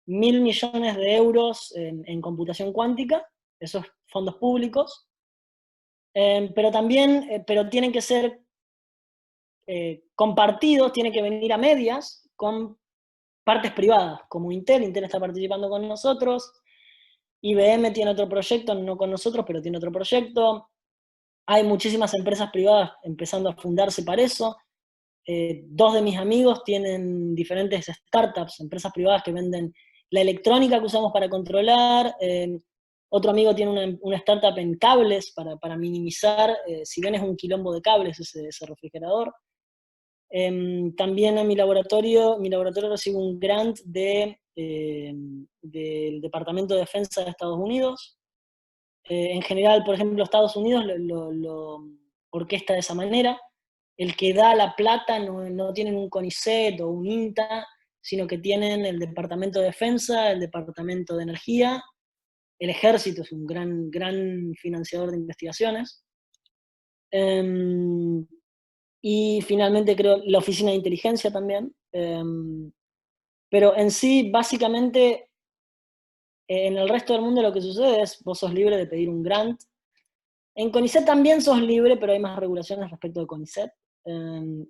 1.000 millones de euros en computación cuántica, esos fondos públicos, pero tienen que ser compartidos, tienen que venir a medias con partes privadas, como Intel está participando con nosotros, IBM tiene otro proyecto, no con nosotros, pero tiene otro proyecto. Hay muchísimas empresas privadas empezando a fundarse para eso. Dos de mis amigos tienen diferentes startups, empresas privadas que venden la electrónica que usamos para controlar, Otro amigo tiene una startup en cables para minimizar, si bien es un quilombo de cables ese refrigerador. También en mi laboratorio recibe un grant del Departamento de Defensa de Estados Unidos. En general, por ejemplo, Estados Unidos lo orquesta de esa manera. El que da la plata no tienen un CONICET o un INTA, sino que tienen el Departamento de Defensa, el Departamento de Energía, el Ejército es un gran financiador de investigaciones. Y finalmente creo la Oficina de Inteligencia también. Pero en sí, básicamente, en el resto del mundo lo que sucede es vos sos libre de pedir un grant. En CONICET también sos libre, pero hay más regulaciones respecto de CONICET.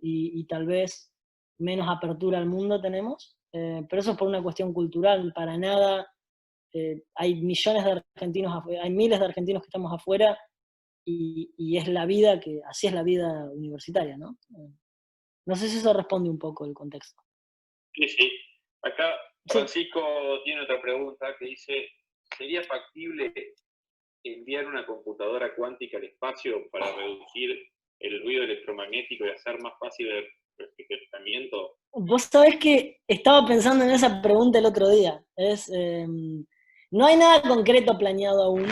Y tal vez menos apertura al mundo tenemos. Pero eso es por una cuestión cultural. Para nada, hay millones de argentinos afuera, hay miles de argentinos que estamos afuera, y es la vida así es la vida universitaria, ¿no? No sé si eso responde un poco el contexto. Sí, sí. Acá Francisco tiene otra pregunta que dice, ¿sería factible enviar una computadora cuántica al espacio para reducir el ruido electromagnético y hacer más fácil el refrigeramiento? Vos sabés que estaba pensando en esa pregunta el otro día. No hay nada concreto planeado aún,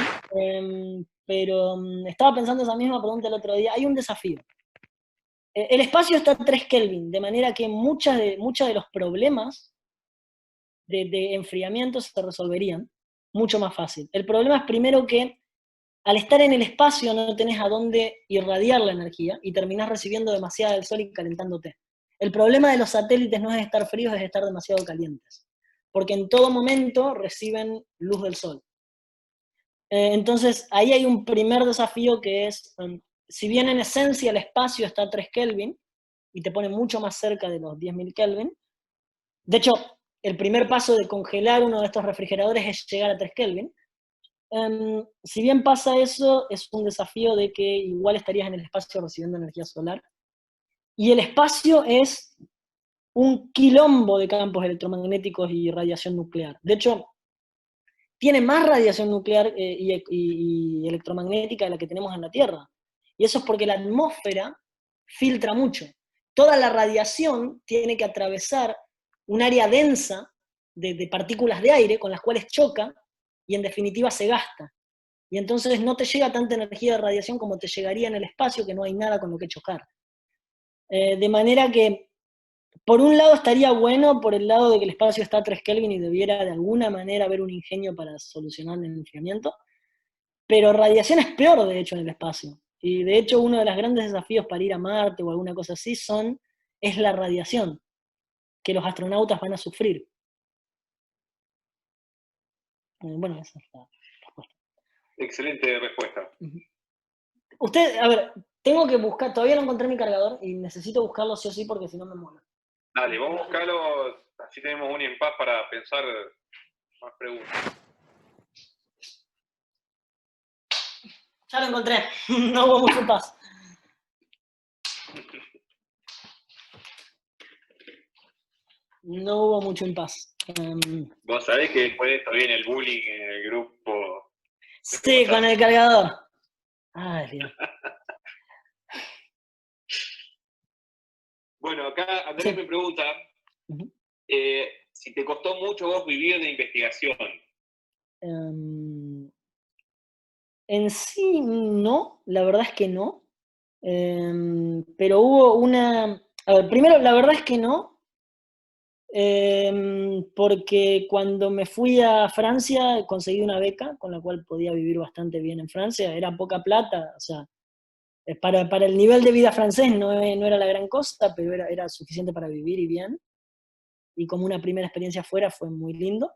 pero estaba pensando esa misma pregunta el otro día. Hay un desafío. El espacio está a 3 Kelvin, de manera que muchos de los problemas de enfriamiento se resolverían mucho más fácil. El problema es primero que al estar en el espacio no tenés a dónde irradiar la energía y terminás recibiendo demasiada del sol y calentándote. El problema de los satélites no es estar fríos, es estar demasiado calientes, porque en todo momento reciben luz del sol. Entonces ahí hay un primer desafío que es, si bien en esencia el espacio está a 3 Kelvin y te pone mucho más cerca de los 10.000 Kelvin, de hecho el primer paso de congelar uno de estos refrigeradores es llegar a 3 Kelvin. Si bien pasa eso, es un desafío de que igual estarías en el espacio recibiendo energía solar. Y el espacio es un quilombo de campos electromagnéticos y radiación nuclear. De hecho, tiene más radiación nuclear y electromagnética de la que tenemos en la Tierra. Y eso es porque la atmósfera filtra mucho. Toda la radiación tiene que atravesar un área densa de partículas de aire con las cuales choca y en definitiva se gasta. Y entonces no te llega tanta energía de radiación como te llegaría en el espacio, que no hay nada con lo que chocar. De manera que, por un lado estaría bueno, por el lado de que el espacio está a 3 Kelvin y debiera de alguna manera haber un ingenio para solucionar el enfriamiento, pero radiación es peor, de hecho, en el espacio. Y de hecho, uno de los grandes desafíos para ir a Marte o alguna cosa así es la radiación, que los astronautas van a sufrir. Bueno, esa es la respuesta. Excelente respuesta. Usted, a ver, tengo que buscar, todavía no encontré mi cargador y necesito buscarlo sí o sí porque si no me muero. Dale, vamos a buscarlo, así tenemos un impas para pensar más preguntas. Ya lo encontré, no hubo mucho impas. No hubo mucho impas. Vos sabés que después de esto viene el bullying en el grupo. Sí, con el cargador. Ay, Dios. Bueno, acá Andrés me pregunta si te costó mucho vos vivir de investigación. En sí, no, la verdad es que no. Pero hubo una... A ver, primero, la verdad es que no, porque cuando me fui a Francia conseguí una beca con la cual podía vivir bastante bien en Francia. Era poca plata, o sea, para el nivel de vida francés no era la gran cosa, pero era suficiente para vivir y bien. Y como una primera experiencia afuera fue muy lindo.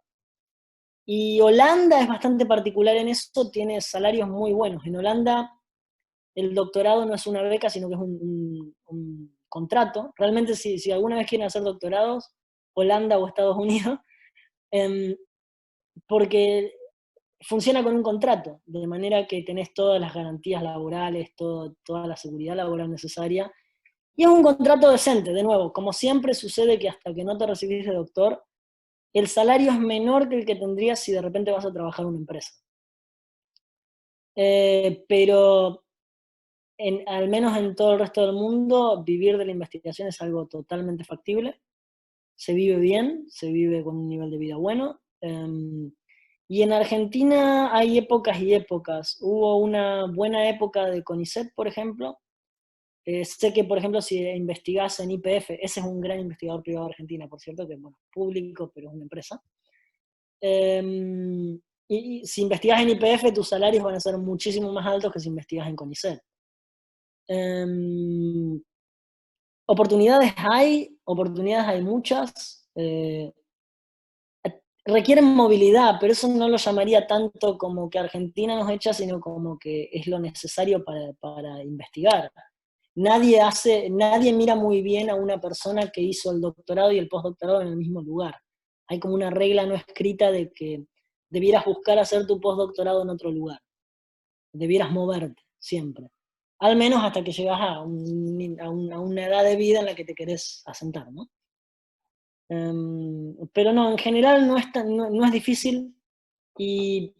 Y Holanda es bastante particular en eso, tiene salarios muy buenos. En Holanda el doctorado no es una beca, sino que es un contrato. Realmente si alguna vez quieren hacer doctorados, Holanda o Estados Unidos, porque funciona con un contrato, de manera que tenés todas las garantías laborales, toda la seguridad laboral necesaria, y es un contrato decente, de nuevo, como siempre sucede que hasta que no te recibís de doctor, el salario es menor que el que tendrías si de repente vas a trabajar en una empresa. pero al menos en todo el resto del mundo, vivir de la investigación es algo totalmente factible. Se vive bien, se vive con un nivel de vida bueno. Y en Argentina hay épocas y épocas. Hubo una buena época de CONICET, por ejemplo. Sé que, por ejemplo, si investigás en YPF, ese es un gran investigador privado de Argentina, por cierto, que bueno, público, pero es una empresa. Y si investigas en YPF, tus salarios van a ser muchísimo más altos que si investigas en CONICET. Oportunidades hay muchas. Requieren movilidad, pero eso no lo llamaría tanto como que Argentina nos echa, sino como que es lo necesario para investigar. Nadie mira muy bien a una persona que hizo el doctorado y el postdoctorado en el mismo lugar. Hay como una regla no escrita de que debieras buscar hacer tu postdoctorado en otro lugar. Debieras moverte, siempre. Al menos hasta que llegas a una edad de vida en la que te querés asentar, ¿no? Pero no, en general no es difícil, y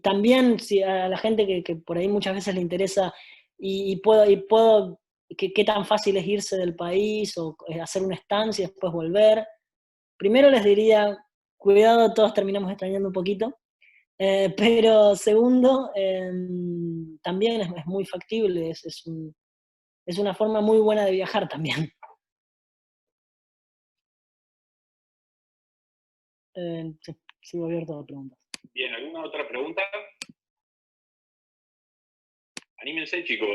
también si a la gente que por ahí muchas veces le interesa y puedo qué tan fácil es irse del país o hacer una estancia y después volver. Primero les diría, cuidado, todos terminamos extrañando un poquito, pero segundo, también es muy factible, es una forma muy buena de viajar también. Sí, sigo abierto a preguntas. Bien, ¿alguna otra pregunta? Anímense, chicos.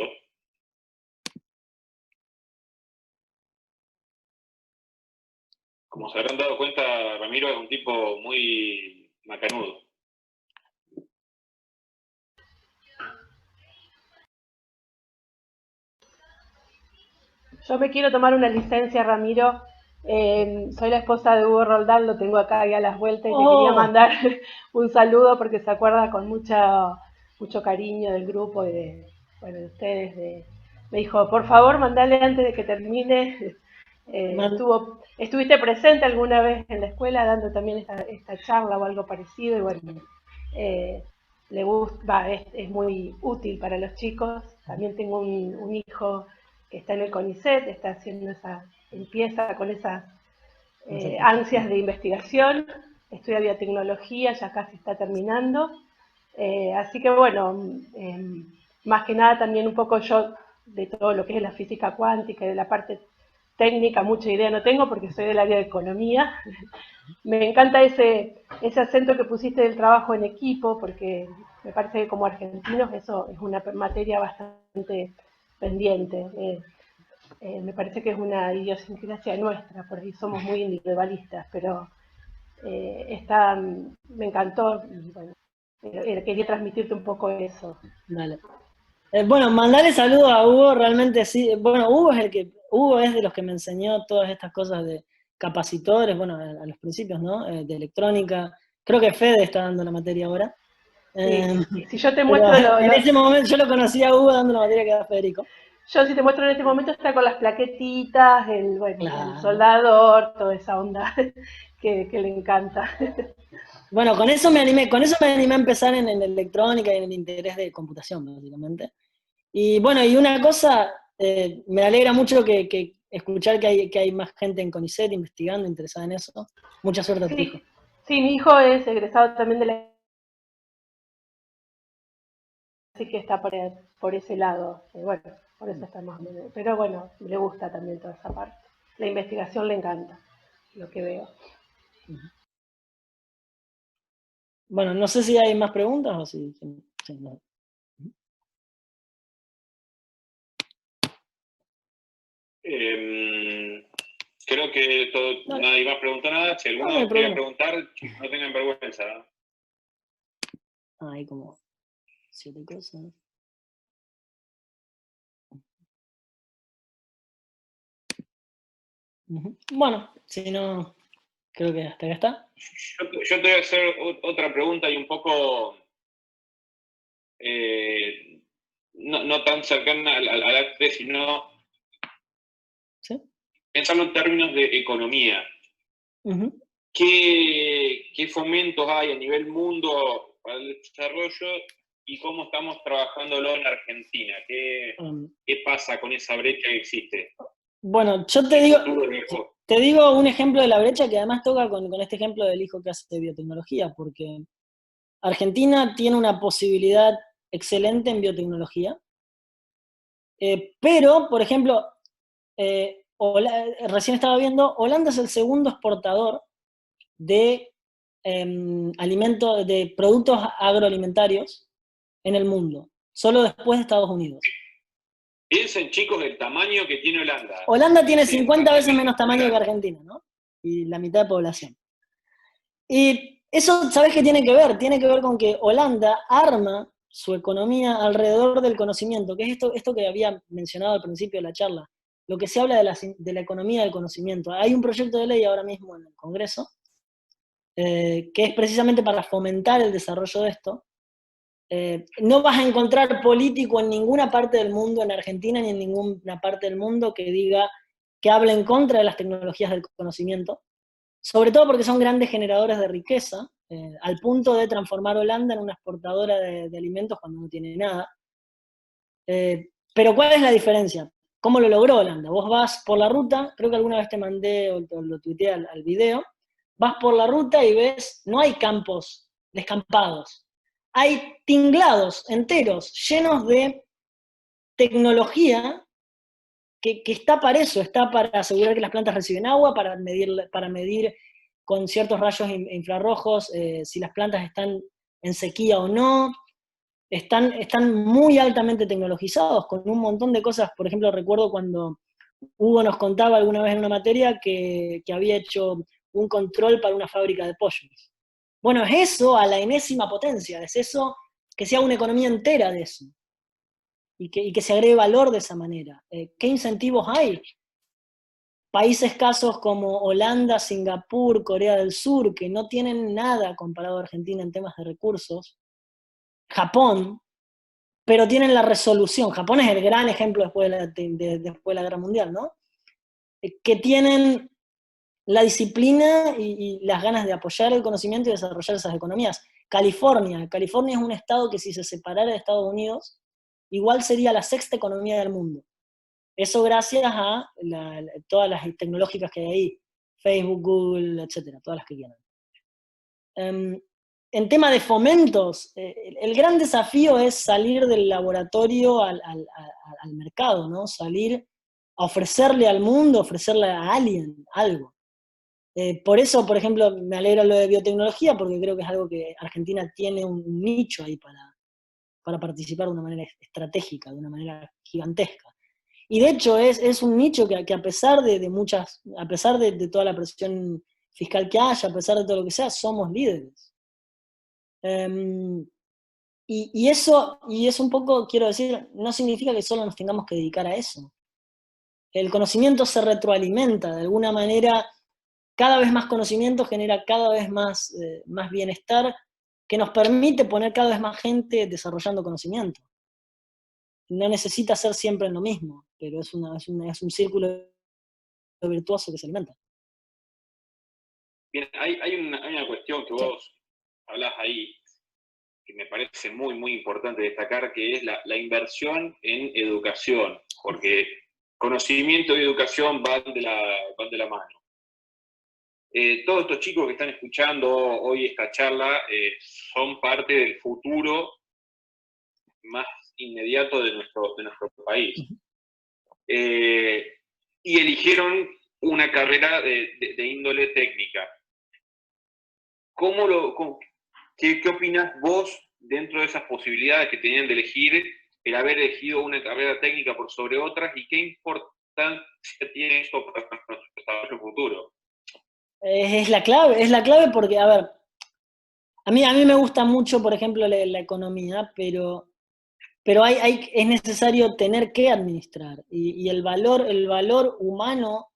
Como se habrán dado cuenta, Ramiro es un tipo muy macanudo. Yo me quiero tomar una licencia, Ramiro. Soy la esposa de Hugo Roldán, lo tengo acá y a las vueltas, y le quería mandar un saludo porque se acuerda con mucho cariño del grupo y de ustedes. Me dijo, por favor, mandale antes de que termine. Estuviste presente alguna vez en la escuela dando también esta charla o algo parecido, y bueno, le gusta, es muy útil para los chicos. También tengo un hijo que está en el CONICET, está haciendo empieza con esas ansias de investigación, estudia biotecnología, ya casi está terminando. Así que bueno, más que nada también un poco yo de todo lo que es la física cuántica y de la parte técnica, mucha idea no tengo porque soy del área de economía. Me encanta ese acento que pusiste del trabajo en equipo, porque me parece que como argentinos eso es una materia bastante pendiente. Me parece que es una idiosincrasia nuestra, por ahí somos muy individualistas, pero me encantó y bueno, quería transmitirte un poco eso. Dale. Bueno, mandarle saludos a Hugo, realmente sí. Bueno, Hugo es de los que me enseñó todas estas cosas de capacitores, bueno, a los principios, ¿no? De electrónica. Creo que Fede está dando la materia ahora. Sí, si yo te muestro en ese momento yo lo conocí a Hugo dando la materia que da Federico. Yo si te muestro en este momento está con las plaquetitas, Claro. el soldador, toda esa onda que le encanta. Bueno, con eso me animé a empezar en electrónica y en el interés de computación, básicamente. Y bueno, y una cosa, me alegra mucho que escuchar que hay más gente en CONICET investigando, interesada en eso. Mucha suerte a tu hijo. Sí, mi hijo es egresado también de la... Así que está por ese lado. Bueno, por eso está más o menos. Pero bueno, le gusta también toda esa parte. La investigación le encanta, lo que veo. Bueno, no sé si hay más preguntas o si no. Creo que nadie más preguntó nada. Si alguno quiere preguntar, no tengan vergüenza. Hay como 7 cosas. Bueno, si no, creo que hasta acá está. Yo te voy a hacer otra pregunta y un poco no tan cercana a la tesis, sino ¿Sí? pensarlo en términos de economía. ¿Qué fomentos hay a nivel mundo para el desarrollo y cómo estamos trabajándolo en Argentina. ¿Qué pasa con esa brecha que existe? Bueno, yo te digo un ejemplo de la brecha que además toca con este ejemplo del hijo que hace biotecnología, porque Argentina tiene una posibilidad excelente en biotecnología, pero, por ejemplo, recién estaba viendo, Holanda es el segundo exportador de alimentos, de productos agroalimentarios en el mundo, solo después de Estados Unidos. Piensen, chicos, el tamaño que tiene Holanda. Holanda tiene 50 veces menos tamaño que Argentina, ¿no? Y la mitad de población. Y eso, ¿sabes qué tiene que ver? Tiene que ver con que Holanda arma su economía alrededor del conocimiento, que es esto que había mencionado al principio de la charla, lo que se habla de la economía del conocimiento. Hay un proyecto de ley ahora mismo en el Congreso, que es precisamente para fomentar el desarrollo de esto. No vas a encontrar político en ninguna parte del mundo, en Argentina ni en ninguna parte del mundo, que hable en contra de las tecnologías del conocimiento, sobre todo porque son grandes generadores de riqueza, al punto de transformar Holanda en una exportadora de alimentos cuando no tiene nada. Pero ¿cuál es la diferencia? ¿Cómo lo logró Holanda? Vos vas por la ruta, creo que alguna vez te mandé o lo tuiteé al video, vas por la ruta y ves, no hay campos descampados, hay tinglados enteros, llenos de tecnología que está para eso, está para asegurar que las plantas reciben agua, para medir con ciertos rayos infrarrojos si las plantas están en sequía o no. Están muy altamente tecnologizados, con un montón de cosas. Por ejemplo, recuerdo cuando Hugo nos contaba alguna vez en una materia que había hecho un control para una fábrica de pollos. Bueno, es eso a la enésima potencia, es eso que sea una economía entera de eso. Y que se agregue valor de esa manera. ¿Qué incentivos hay? Países casos como Holanda, Singapur, Corea del Sur, que no tienen nada comparado a Argentina en temas de recursos. Japón, pero tienen la resolución. Japón es el gran ejemplo después de la Guerra Mundial, ¿no? Que tienen la disciplina y las ganas de apoyar el conocimiento y desarrollar esas economías. California es un estado que si se separara de Estados Unidos, igual sería la sexta economía del mundo. Eso gracias a todas las tecnológicas que hay ahí, Facebook, Google, etcétera, todas las que quieran. En tema de fomentos, el gran desafío es salir del laboratorio al mercado, ¿no? Salir a ofrecerle al mundo, ofrecerle a alguien algo. Por eso, por ejemplo, me alegra lo de biotecnología, porque creo que es algo que Argentina tiene un nicho ahí para participar de una manera estratégica, de una manera gigantesca. Y de hecho es un nicho que a pesar a pesar de toda la presión fiscal que haya, a pesar de todo lo que sea, somos líderes. Y eso un poco, quiero decir, no significa que solo nos tengamos que dedicar a eso. El conocimiento se retroalimenta, de alguna manera, cada vez más conocimiento genera cada vez más bienestar, que nos permite poner cada vez más gente desarrollando conocimiento. No necesita ser siempre lo mismo, pero es un círculo virtuoso que se alimenta. Bien, hay una cuestión que vos hablás ahí, que me parece muy, muy importante destacar, que es la inversión en educación, porque conocimiento y educación van de la mano. Todos estos chicos que están escuchando hoy esta charla son parte del futuro más inmediato de nuestro país. Y eligieron una carrera de índole técnica. ¿Qué opinás vos dentro de esas posibilidades que tenían de elegir el haber elegido una carrera técnica por sobre otras, y qué importancia tiene eso para nuestro desarrollo futuro? Es la clave porque, a ver, a mí me gusta mucho, por ejemplo, la economía, pero es necesario tener que administrar, y el valor humano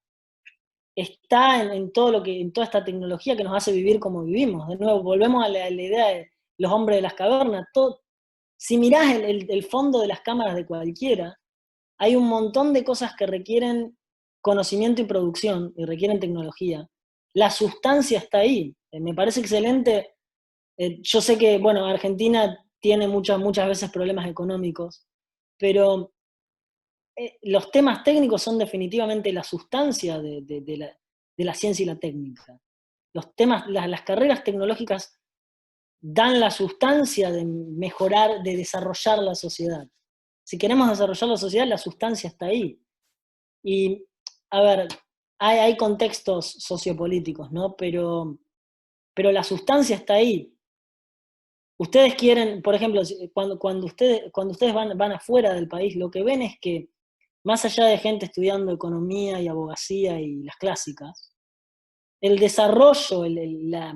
está en toda esta tecnología que nos hace vivir como vivimos. De nuevo, volvemos a la idea de los hombres de las cavernas. Si mirás el fondo de las cámaras de cualquiera, hay un montón de cosas que requieren conocimiento y producción, y requieren tecnología. La sustancia está ahí. Me parece excelente. Yo sé que, bueno, Argentina tiene muchas veces problemas económicos, pero los temas técnicos son definitivamente la sustancia de la ciencia y la técnica. Los temas, las carreras tecnológicas dan la sustancia de mejorar, de desarrollar la sociedad. Si queremos desarrollar la sociedad, la sustancia está ahí. Y, a ver, hay contextos sociopolíticos, ¿no? Pero la sustancia está ahí. Ustedes quieren, por ejemplo, cuando ustedes van afuera del país, lo que ven es que, más allá de gente estudiando economía y abogacía y las clásicas, el desarrollo, la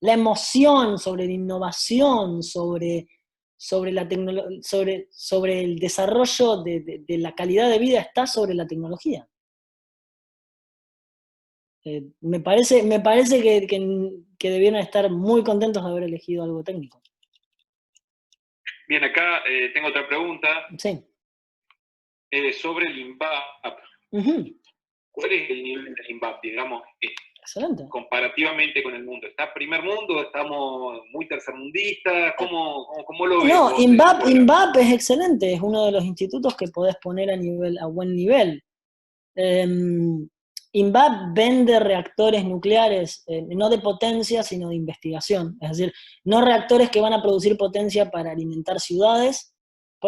emoción sobre la innovación, sobre el desarrollo de la calidad de vida está sobre la tecnología. Me parece que debieron estar muy contentos de haber elegido algo técnico. Bien, acá tengo otra pregunta. Sí. Sobre el INVAP. Uh-huh. ¿Cuál es el nivel del INVAP, digamos, excelente, comparativamente con el mundo? ¿Está primer mundo? ¿Estamos muy tercermundistas? ¿Cómo lo ves? No, INVAP es excelente, es uno de los institutos que podés poner a buen nivel. INVAP vende reactores nucleares, no de potencia, sino de investigación. Es decir, no reactores que van a producir potencia para alimentar ciudades,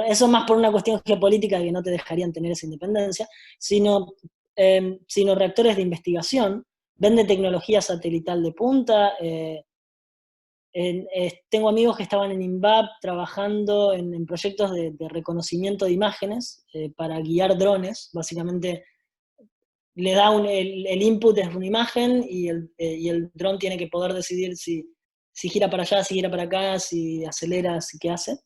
eso más por una cuestión geopolítica que no te dejarían tener esa independencia, sino reactores de investigación. Vende tecnología satelital de punta. Tengo amigos que estaban en INVAP trabajando en proyectos de reconocimiento de imágenes para guiar drones. Básicamente le da el input es una imagen y el dron tiene que poder decidir si gira para allá, si gira para acá, si acelera, si qué hace.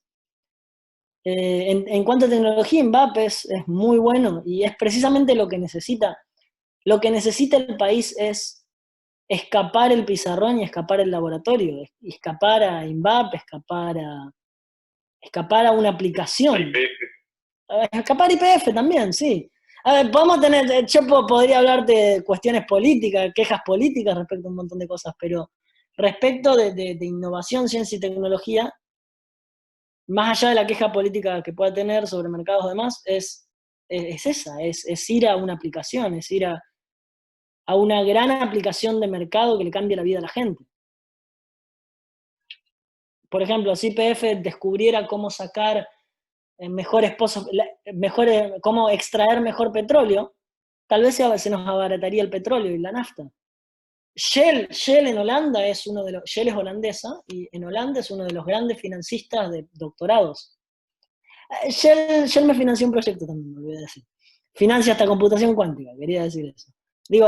En cuanto a tecnología, INVAP es muy bueno y es precisamente lo que necesita. Lo que necesita el país es escapar el pizarrón y escapar el laboratorio, escapar a INVAP, escapar a una aplicación. Escapar IPF también, sí. A ver, yo podría hablarte de cuestiones políticas, quejas políticas respecto a un montón de cosas, pero respecto de innovación, ciencia y tecnología, más allá de la queja política que pueda tener sobre mercados y demás, es ir a una aplicación, es ir a una gran aplicación de mercado que le cambie la vida a la gente. Por ejemplo, si IPF descubriera cómo sacar cómo extraer mejor petróleo, tal vez se nos abarataría el petróleo y la nafta. Shell en Holanda Shell es holandesa, y en Holanda es uno de los grandes financistas de doctorados. Shell me financió un proyecto también, me olvidé decir. Financia hasta computación cuántica, quería decir eso. Digo,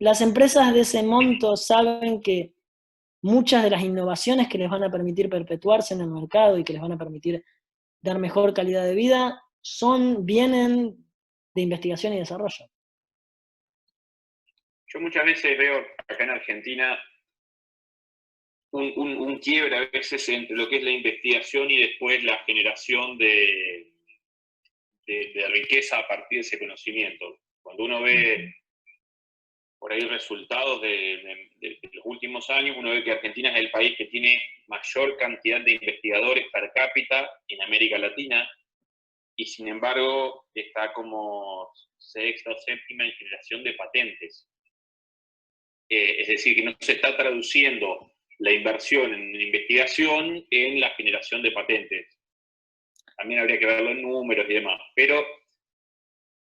las empresas de ese monto saben que muchas de las innovaciones que les van a permitir perpetuarse en el mercado y que les van a permitir dar mejor calidad de vida vienen de investigación y desarrollo. Yo muchas veces veo acá en Argentina un quiebre a veces entre lo que es la investigación y después la generación de riqueza a partir de ese conocimiento. Cuando uno ve por ahí resultados de los últimos años, uno ve que Argentina es el país que tiene mayor cantidad de investigadores per cápita en América Latina, y sin embargo está como sexta o séptima en generación de patentes. Es decir, que no se está traduciendo la inversión en investigación en la generación de patentes. También habría que verlo en números y demás, pero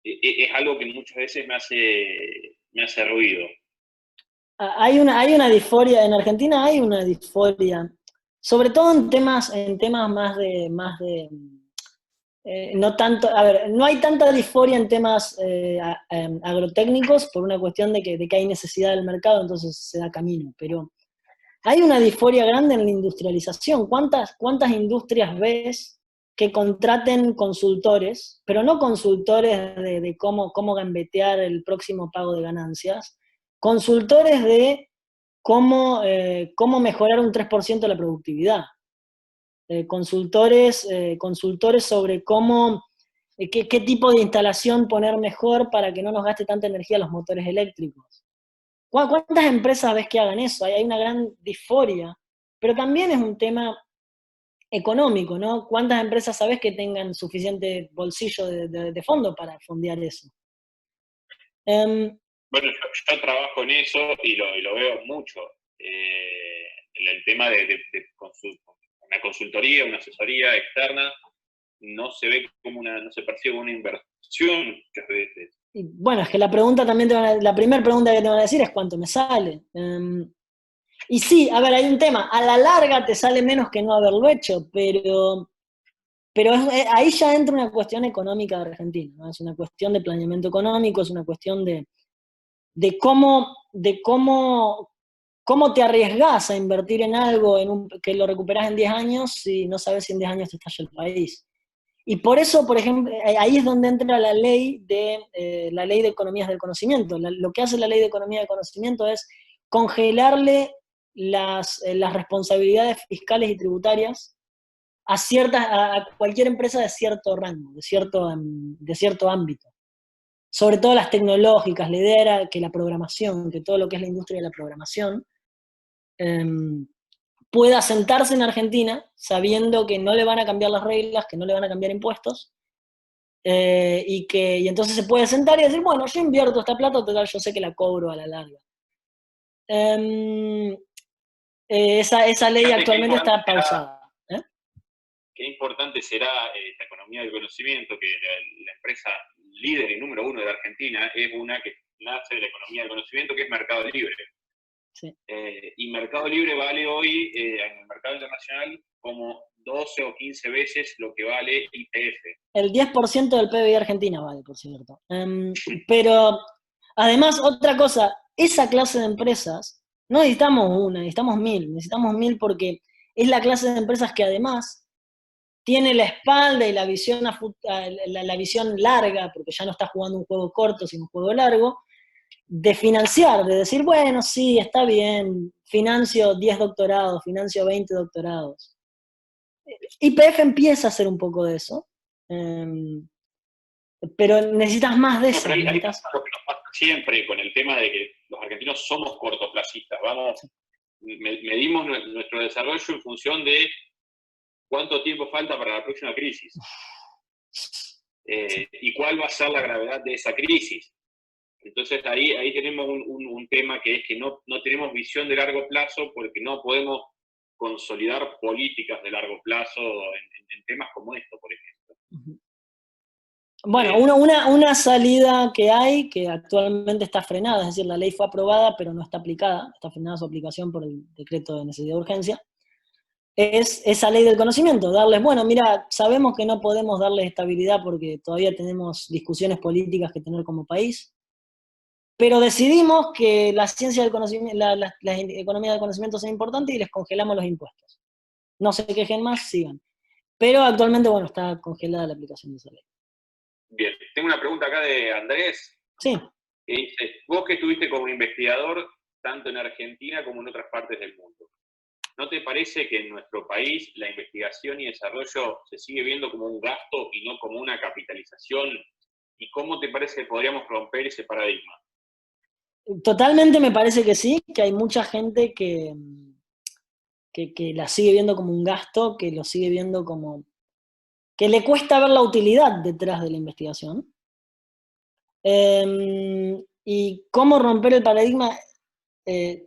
es algo que muchas veces me hace ruido. Hay una disforia, en Argentina hay una disforia, sobre todo en temas más de no tanto, a ver, no hay tanta disforia en temas agrotécnicos por una cuestión de que hay necesidad del mercado, entonces se da camino, pero hay una disforia grande en la industrialización. ¿Cuántas industrias ves que contraten consultores, pero no consultores de cómo gambetear el próximo pago de ganancias, consultores de cómo mejorar un 3% de la productividad? Consultores sobre qué tipo de instalación poner mejor para que no nos gaste tanta energía los motores eléctricos. ¿Cuántas empresas ves que hagan eso? Hay una gran disforia, pero también es un tema económico, ¿no? ¿Cuántas empresas sabés que tengan suficiente bolsillo de fondo para fondear eso? Bueno, yo trabajo en eso y lo veo mucho. El tema de una consultoría, una asesoría externa, no se ve como no se percibe como una inversión muchas veces. Y bueno, es que la primera pregunta que te van a decir es cuánto me sale. Y sí, a ver, hay un tema, a la larga te sale menos que no haberlo hecho, pero ahí ya entra una cuestión económica de Argentina, ¿no? Es una cuestión de planeamiento económico, es una cuestión de cómo te arriesgás a invertir en algo que lo recuperás en 10 años si no sabes si en 10 años te estalla el país. Y por eso, por ejemplo, ahí es donde entra la ley de economías del conocimiento. Lo que hace la ley de economía del conocimiento es congelarle las responsabilidades fiscales y tributarias a cualquier empresa de cierto rango, de cierto ámbito. Sobre todo las tecnológicas. La idea era que la programación, que todo lo que es la industria de la programación, pueda sentarse en Argentina sabiendo que no le van a cambiar las reglas, que no le van a cambiar impuestos, y entonces se puede sentar y decir, bueno, yo invierto esta plata, total, yo sé que la cobro a la larga. Esa ley actualmente está pausada. Qué importante será esta economía del conocimiento, que la empresa líder y número 1 de la Argentina es una que nace de la economía del conocimiento, que es Mercado Libre. Sí. Y Mercado Libre vale hoy en el mercado internacional como 12 o 15 veces lo que vale YPF. El 10% del PBI Argentina vale, por cierto. Pero, además, otra cosa, esa clase de empresas, no necesitamos una, necesitamos 1000. Necesitamos 1000 porque es la clase de empresas que además tiene la espalda y la visión larga, porque ya no está jugando un juego corto, sino un juego largo, de financiar, de decir, bueno, sí, está bien, financio 10 doctorados, financio 20 doctorados. YPF empieza a hacer un poco de eso, pero necesitas más de eso. Pero ahí pasa lo que nos pasa siempre con el tema de que los argentinos somos cortoplacistas. Medimos nuestro desarrollo en función de cuánto tiempo falta para la próxima crisis y cuál va a ser la gravedad de esa crisis. Entonces ahí tenemos un tema que es que no tenemos visión de largo plazo porque no podemos consolidar políticas de largo plazo en temas como esto, por ejemplo. Bueno, una salida que hay, que actualmente está frenada, es decir, la ley fue aprobada pero no está aplicada, está frenada su aplicación por el decreto de necesidad de urgencia, es esa ley del conocimiento, darles, bueno, mira, sabemos que no podemos darles estabilidad porque todavía tenemos discusiones políticas que tener como país, pero decidimos que la ciencia del conocimiento, la economía del conocimiento es importante y les congelamos los impuestos. No se quejen más, sigan. Pero actualmente, bueno, está congelada la aplicación de esa ley. Bien, tengo una pregunta acá de Andrés. Sí. Que dice, vos que estuviste como investigador tanto en Argentina como en otras partes del mundo, ¿no te parece que en nuestro país la investigación y desarrollo se sigue viendo como un gasto y no como una capitalización? ¿Y cómo te parece que podríamos romper ese paradigma? Totalmente me parece que sí, que hay mucha gente que la sigue viendo como un gasto, que lo sigue viendo como... que le cuesta ver la utilidad detrás de la investigación. Y cómo romper el paradigma...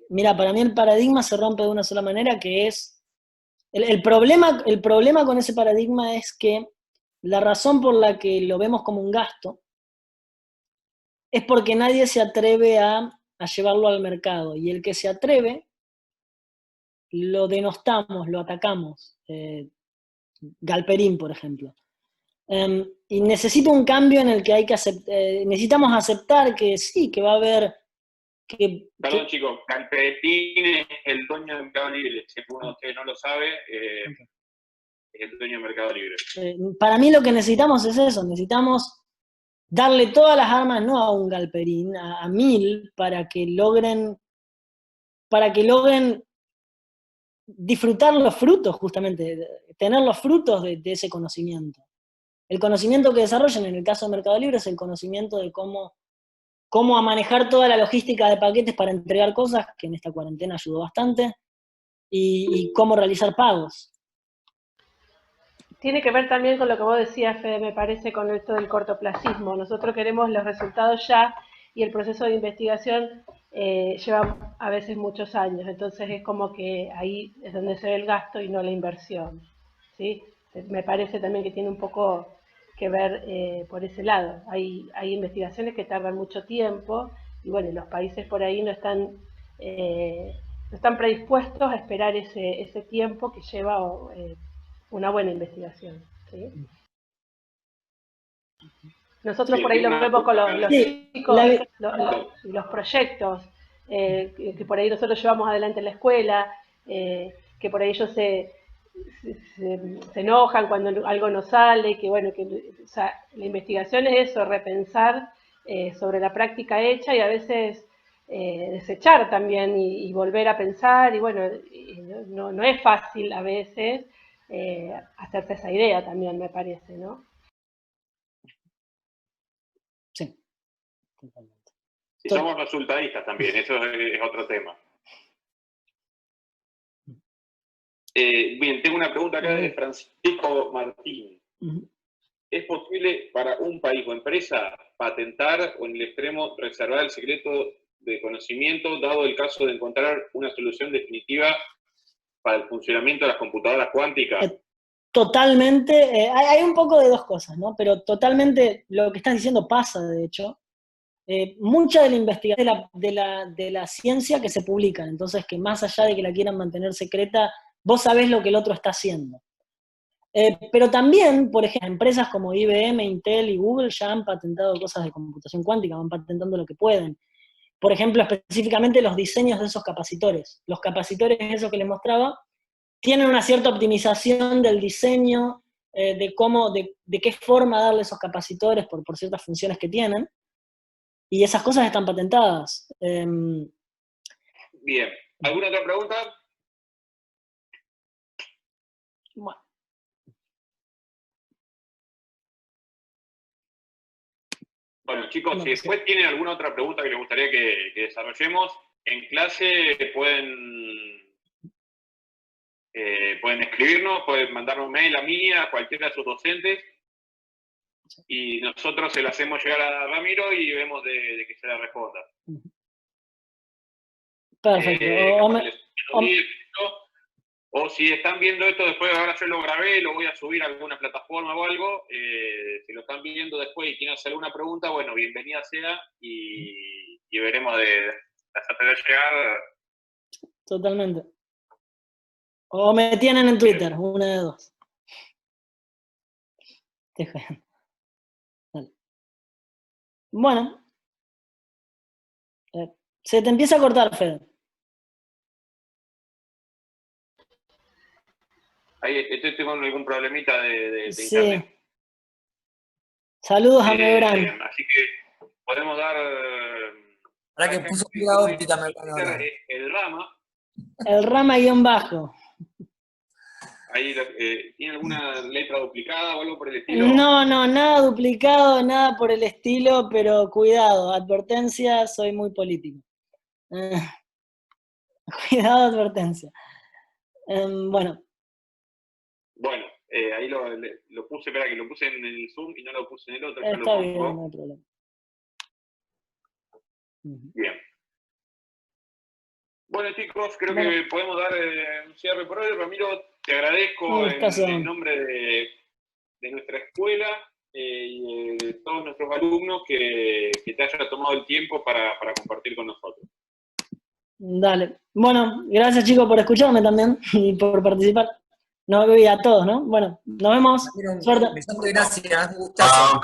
mira, para mí el paradigma se rompe de una sola manera, que es... El problema con ese paradigma es que la razón por la que lo vemos como un gasto es porque nadie se atreve a llevarlo al mercado. Y el que se atreve, lo denostamos, lo atacamos. Galperín, por ejemplo. Y necesito un cambio en el que hay que necesitamos aceptar que sí, que va a haber... Perdón, chicos, Galperín es el dueño de Mercado Libre. Si uno de ustedes no lo sabe, es el dueño de Mercado Libre. Para mí lo que necesitamos es eso, necesitamos darle todas las armas, no a un Galperín, a 1000, para que logren disfrutar los frutos, justamente, tener los frutos de ese conocimiento. El conocimiento que desarrollan en el caso de Mercado Libre es el conocimiento de cómo a manejar toda la logística de paquetes para entregar cosas, que en esta cuarentena ayudó bastante, y cómo realizar pagos. tiene que ver también con lo que vos decías, Fede, me parece, con esto del cortoplacismo. Nosotros queremos los resultados ya y el proceso de investigación lleva a veces muchos años. Entonces es como que ahí es donde se ve el gasto y no la inversión, ¿sí? Me parece también que tiene un poco que ver por ese lado. Hay investigaciones que tardan mucho tiempo y bueno, los países por ahí no están predispuestos a esperar ese tiempo que lleva una buena investigación, ¿sí? Nosotros por ahí lo vemos con los chicos, los proyectos que por ahí nosotros llevamos adelante en la escuela, que por ahí ellos se enojan cuando algo no sale, que bueno, o sea, la investigación es eso, repensar sobre la práctica hecha y a veces desechar también y volver a pensar, y bueno, no es fácil a veces hacerse esa idea también, me parece, ¿no? Sí. Y somos resultadistas también, eso es otro tema. Bien, tengo una pregunta acá de Francisco Martín. ¿Es posible para un país o empresa patentar o en el extremo reservar el secreto de conocimiento, dado el caso de encontrar una solución definitiva para el funcionamiento de las computadoras cuánticas? Totalmente, hay un poco de dos cosas, ¿no? Pero totalmente lo que estás diciendo pasa, de hecho. Mucha de la investigación de la ciencia que se publica, entonces que más allá de que la quieran mantener secreta, vos sabés lo que el otro está haciendo. Pero también, por ejemplo, empresas como IBM, Intel y Google ya han patentado cosas de computación cuántica, van patentando lo que pueden. Por ejemplo, específicamente los diseños de esos capacitores. Los capacitores, eso que les mostraba, tienen una cierta optimización del diseño, de qué forma darle esos capacitores por ciertas funciones que tienen, y esas cosas están patentadas. Bien. ¿Alguna otra pregunta? Bueno, chicos, si después tienen alguna otra pregunta que les gustaría que desarrollemos, en clase pueden escribirnos, pueden mandarnos un mail a mí, a cualquiera de sus docentes, y nosotros se lo hacemos llegar a Ramiro y vemos de que se la responda. Perfecto. O si están viendo esto después, ahora yo lo grabé, lo voy a subir a alguna plataforma o algo, si lo están viendo después y quieren hacer alguna pregunta, bueno, bienvenida sea y veremos de hacerte llegar. Totalmente. O me tienen en Twitter, una de dos. Dale. Bueno. Se te empieza a cortar, Fede. Ahí estoy con algún problemita de Sí. internet. Saludos a Mebrán. Así que podemos dar... Ahora que puso fibra óptica, el Rama. El Rama-bajo. Ahí, ¿tiene alguna letra duplicada o algo por el estilo? No, nada duplicado, nada por el estilo, pero cuidado, advertencia, soy muy político. Cuidado, advertencia. Bueno. Bueno, ahí lo puse, espera, que lo puse en el Zoom y no lo puse en el otro. Está bien, no hay problema. Bien. Bueno, chicos, creo que podemos dar un cierre por hoy. Ramiro, te agradezco en nombre de nuestra escuela y de todos nuestros alumnos que te hayas tomado el tiempo para compartir con nosotros. Dale. Bueno, gracias chicos por escucharme también y por participar. Nos veo a todos, ¿no? Bueno, nos vemos. Suerte. Gracias, un gustazo.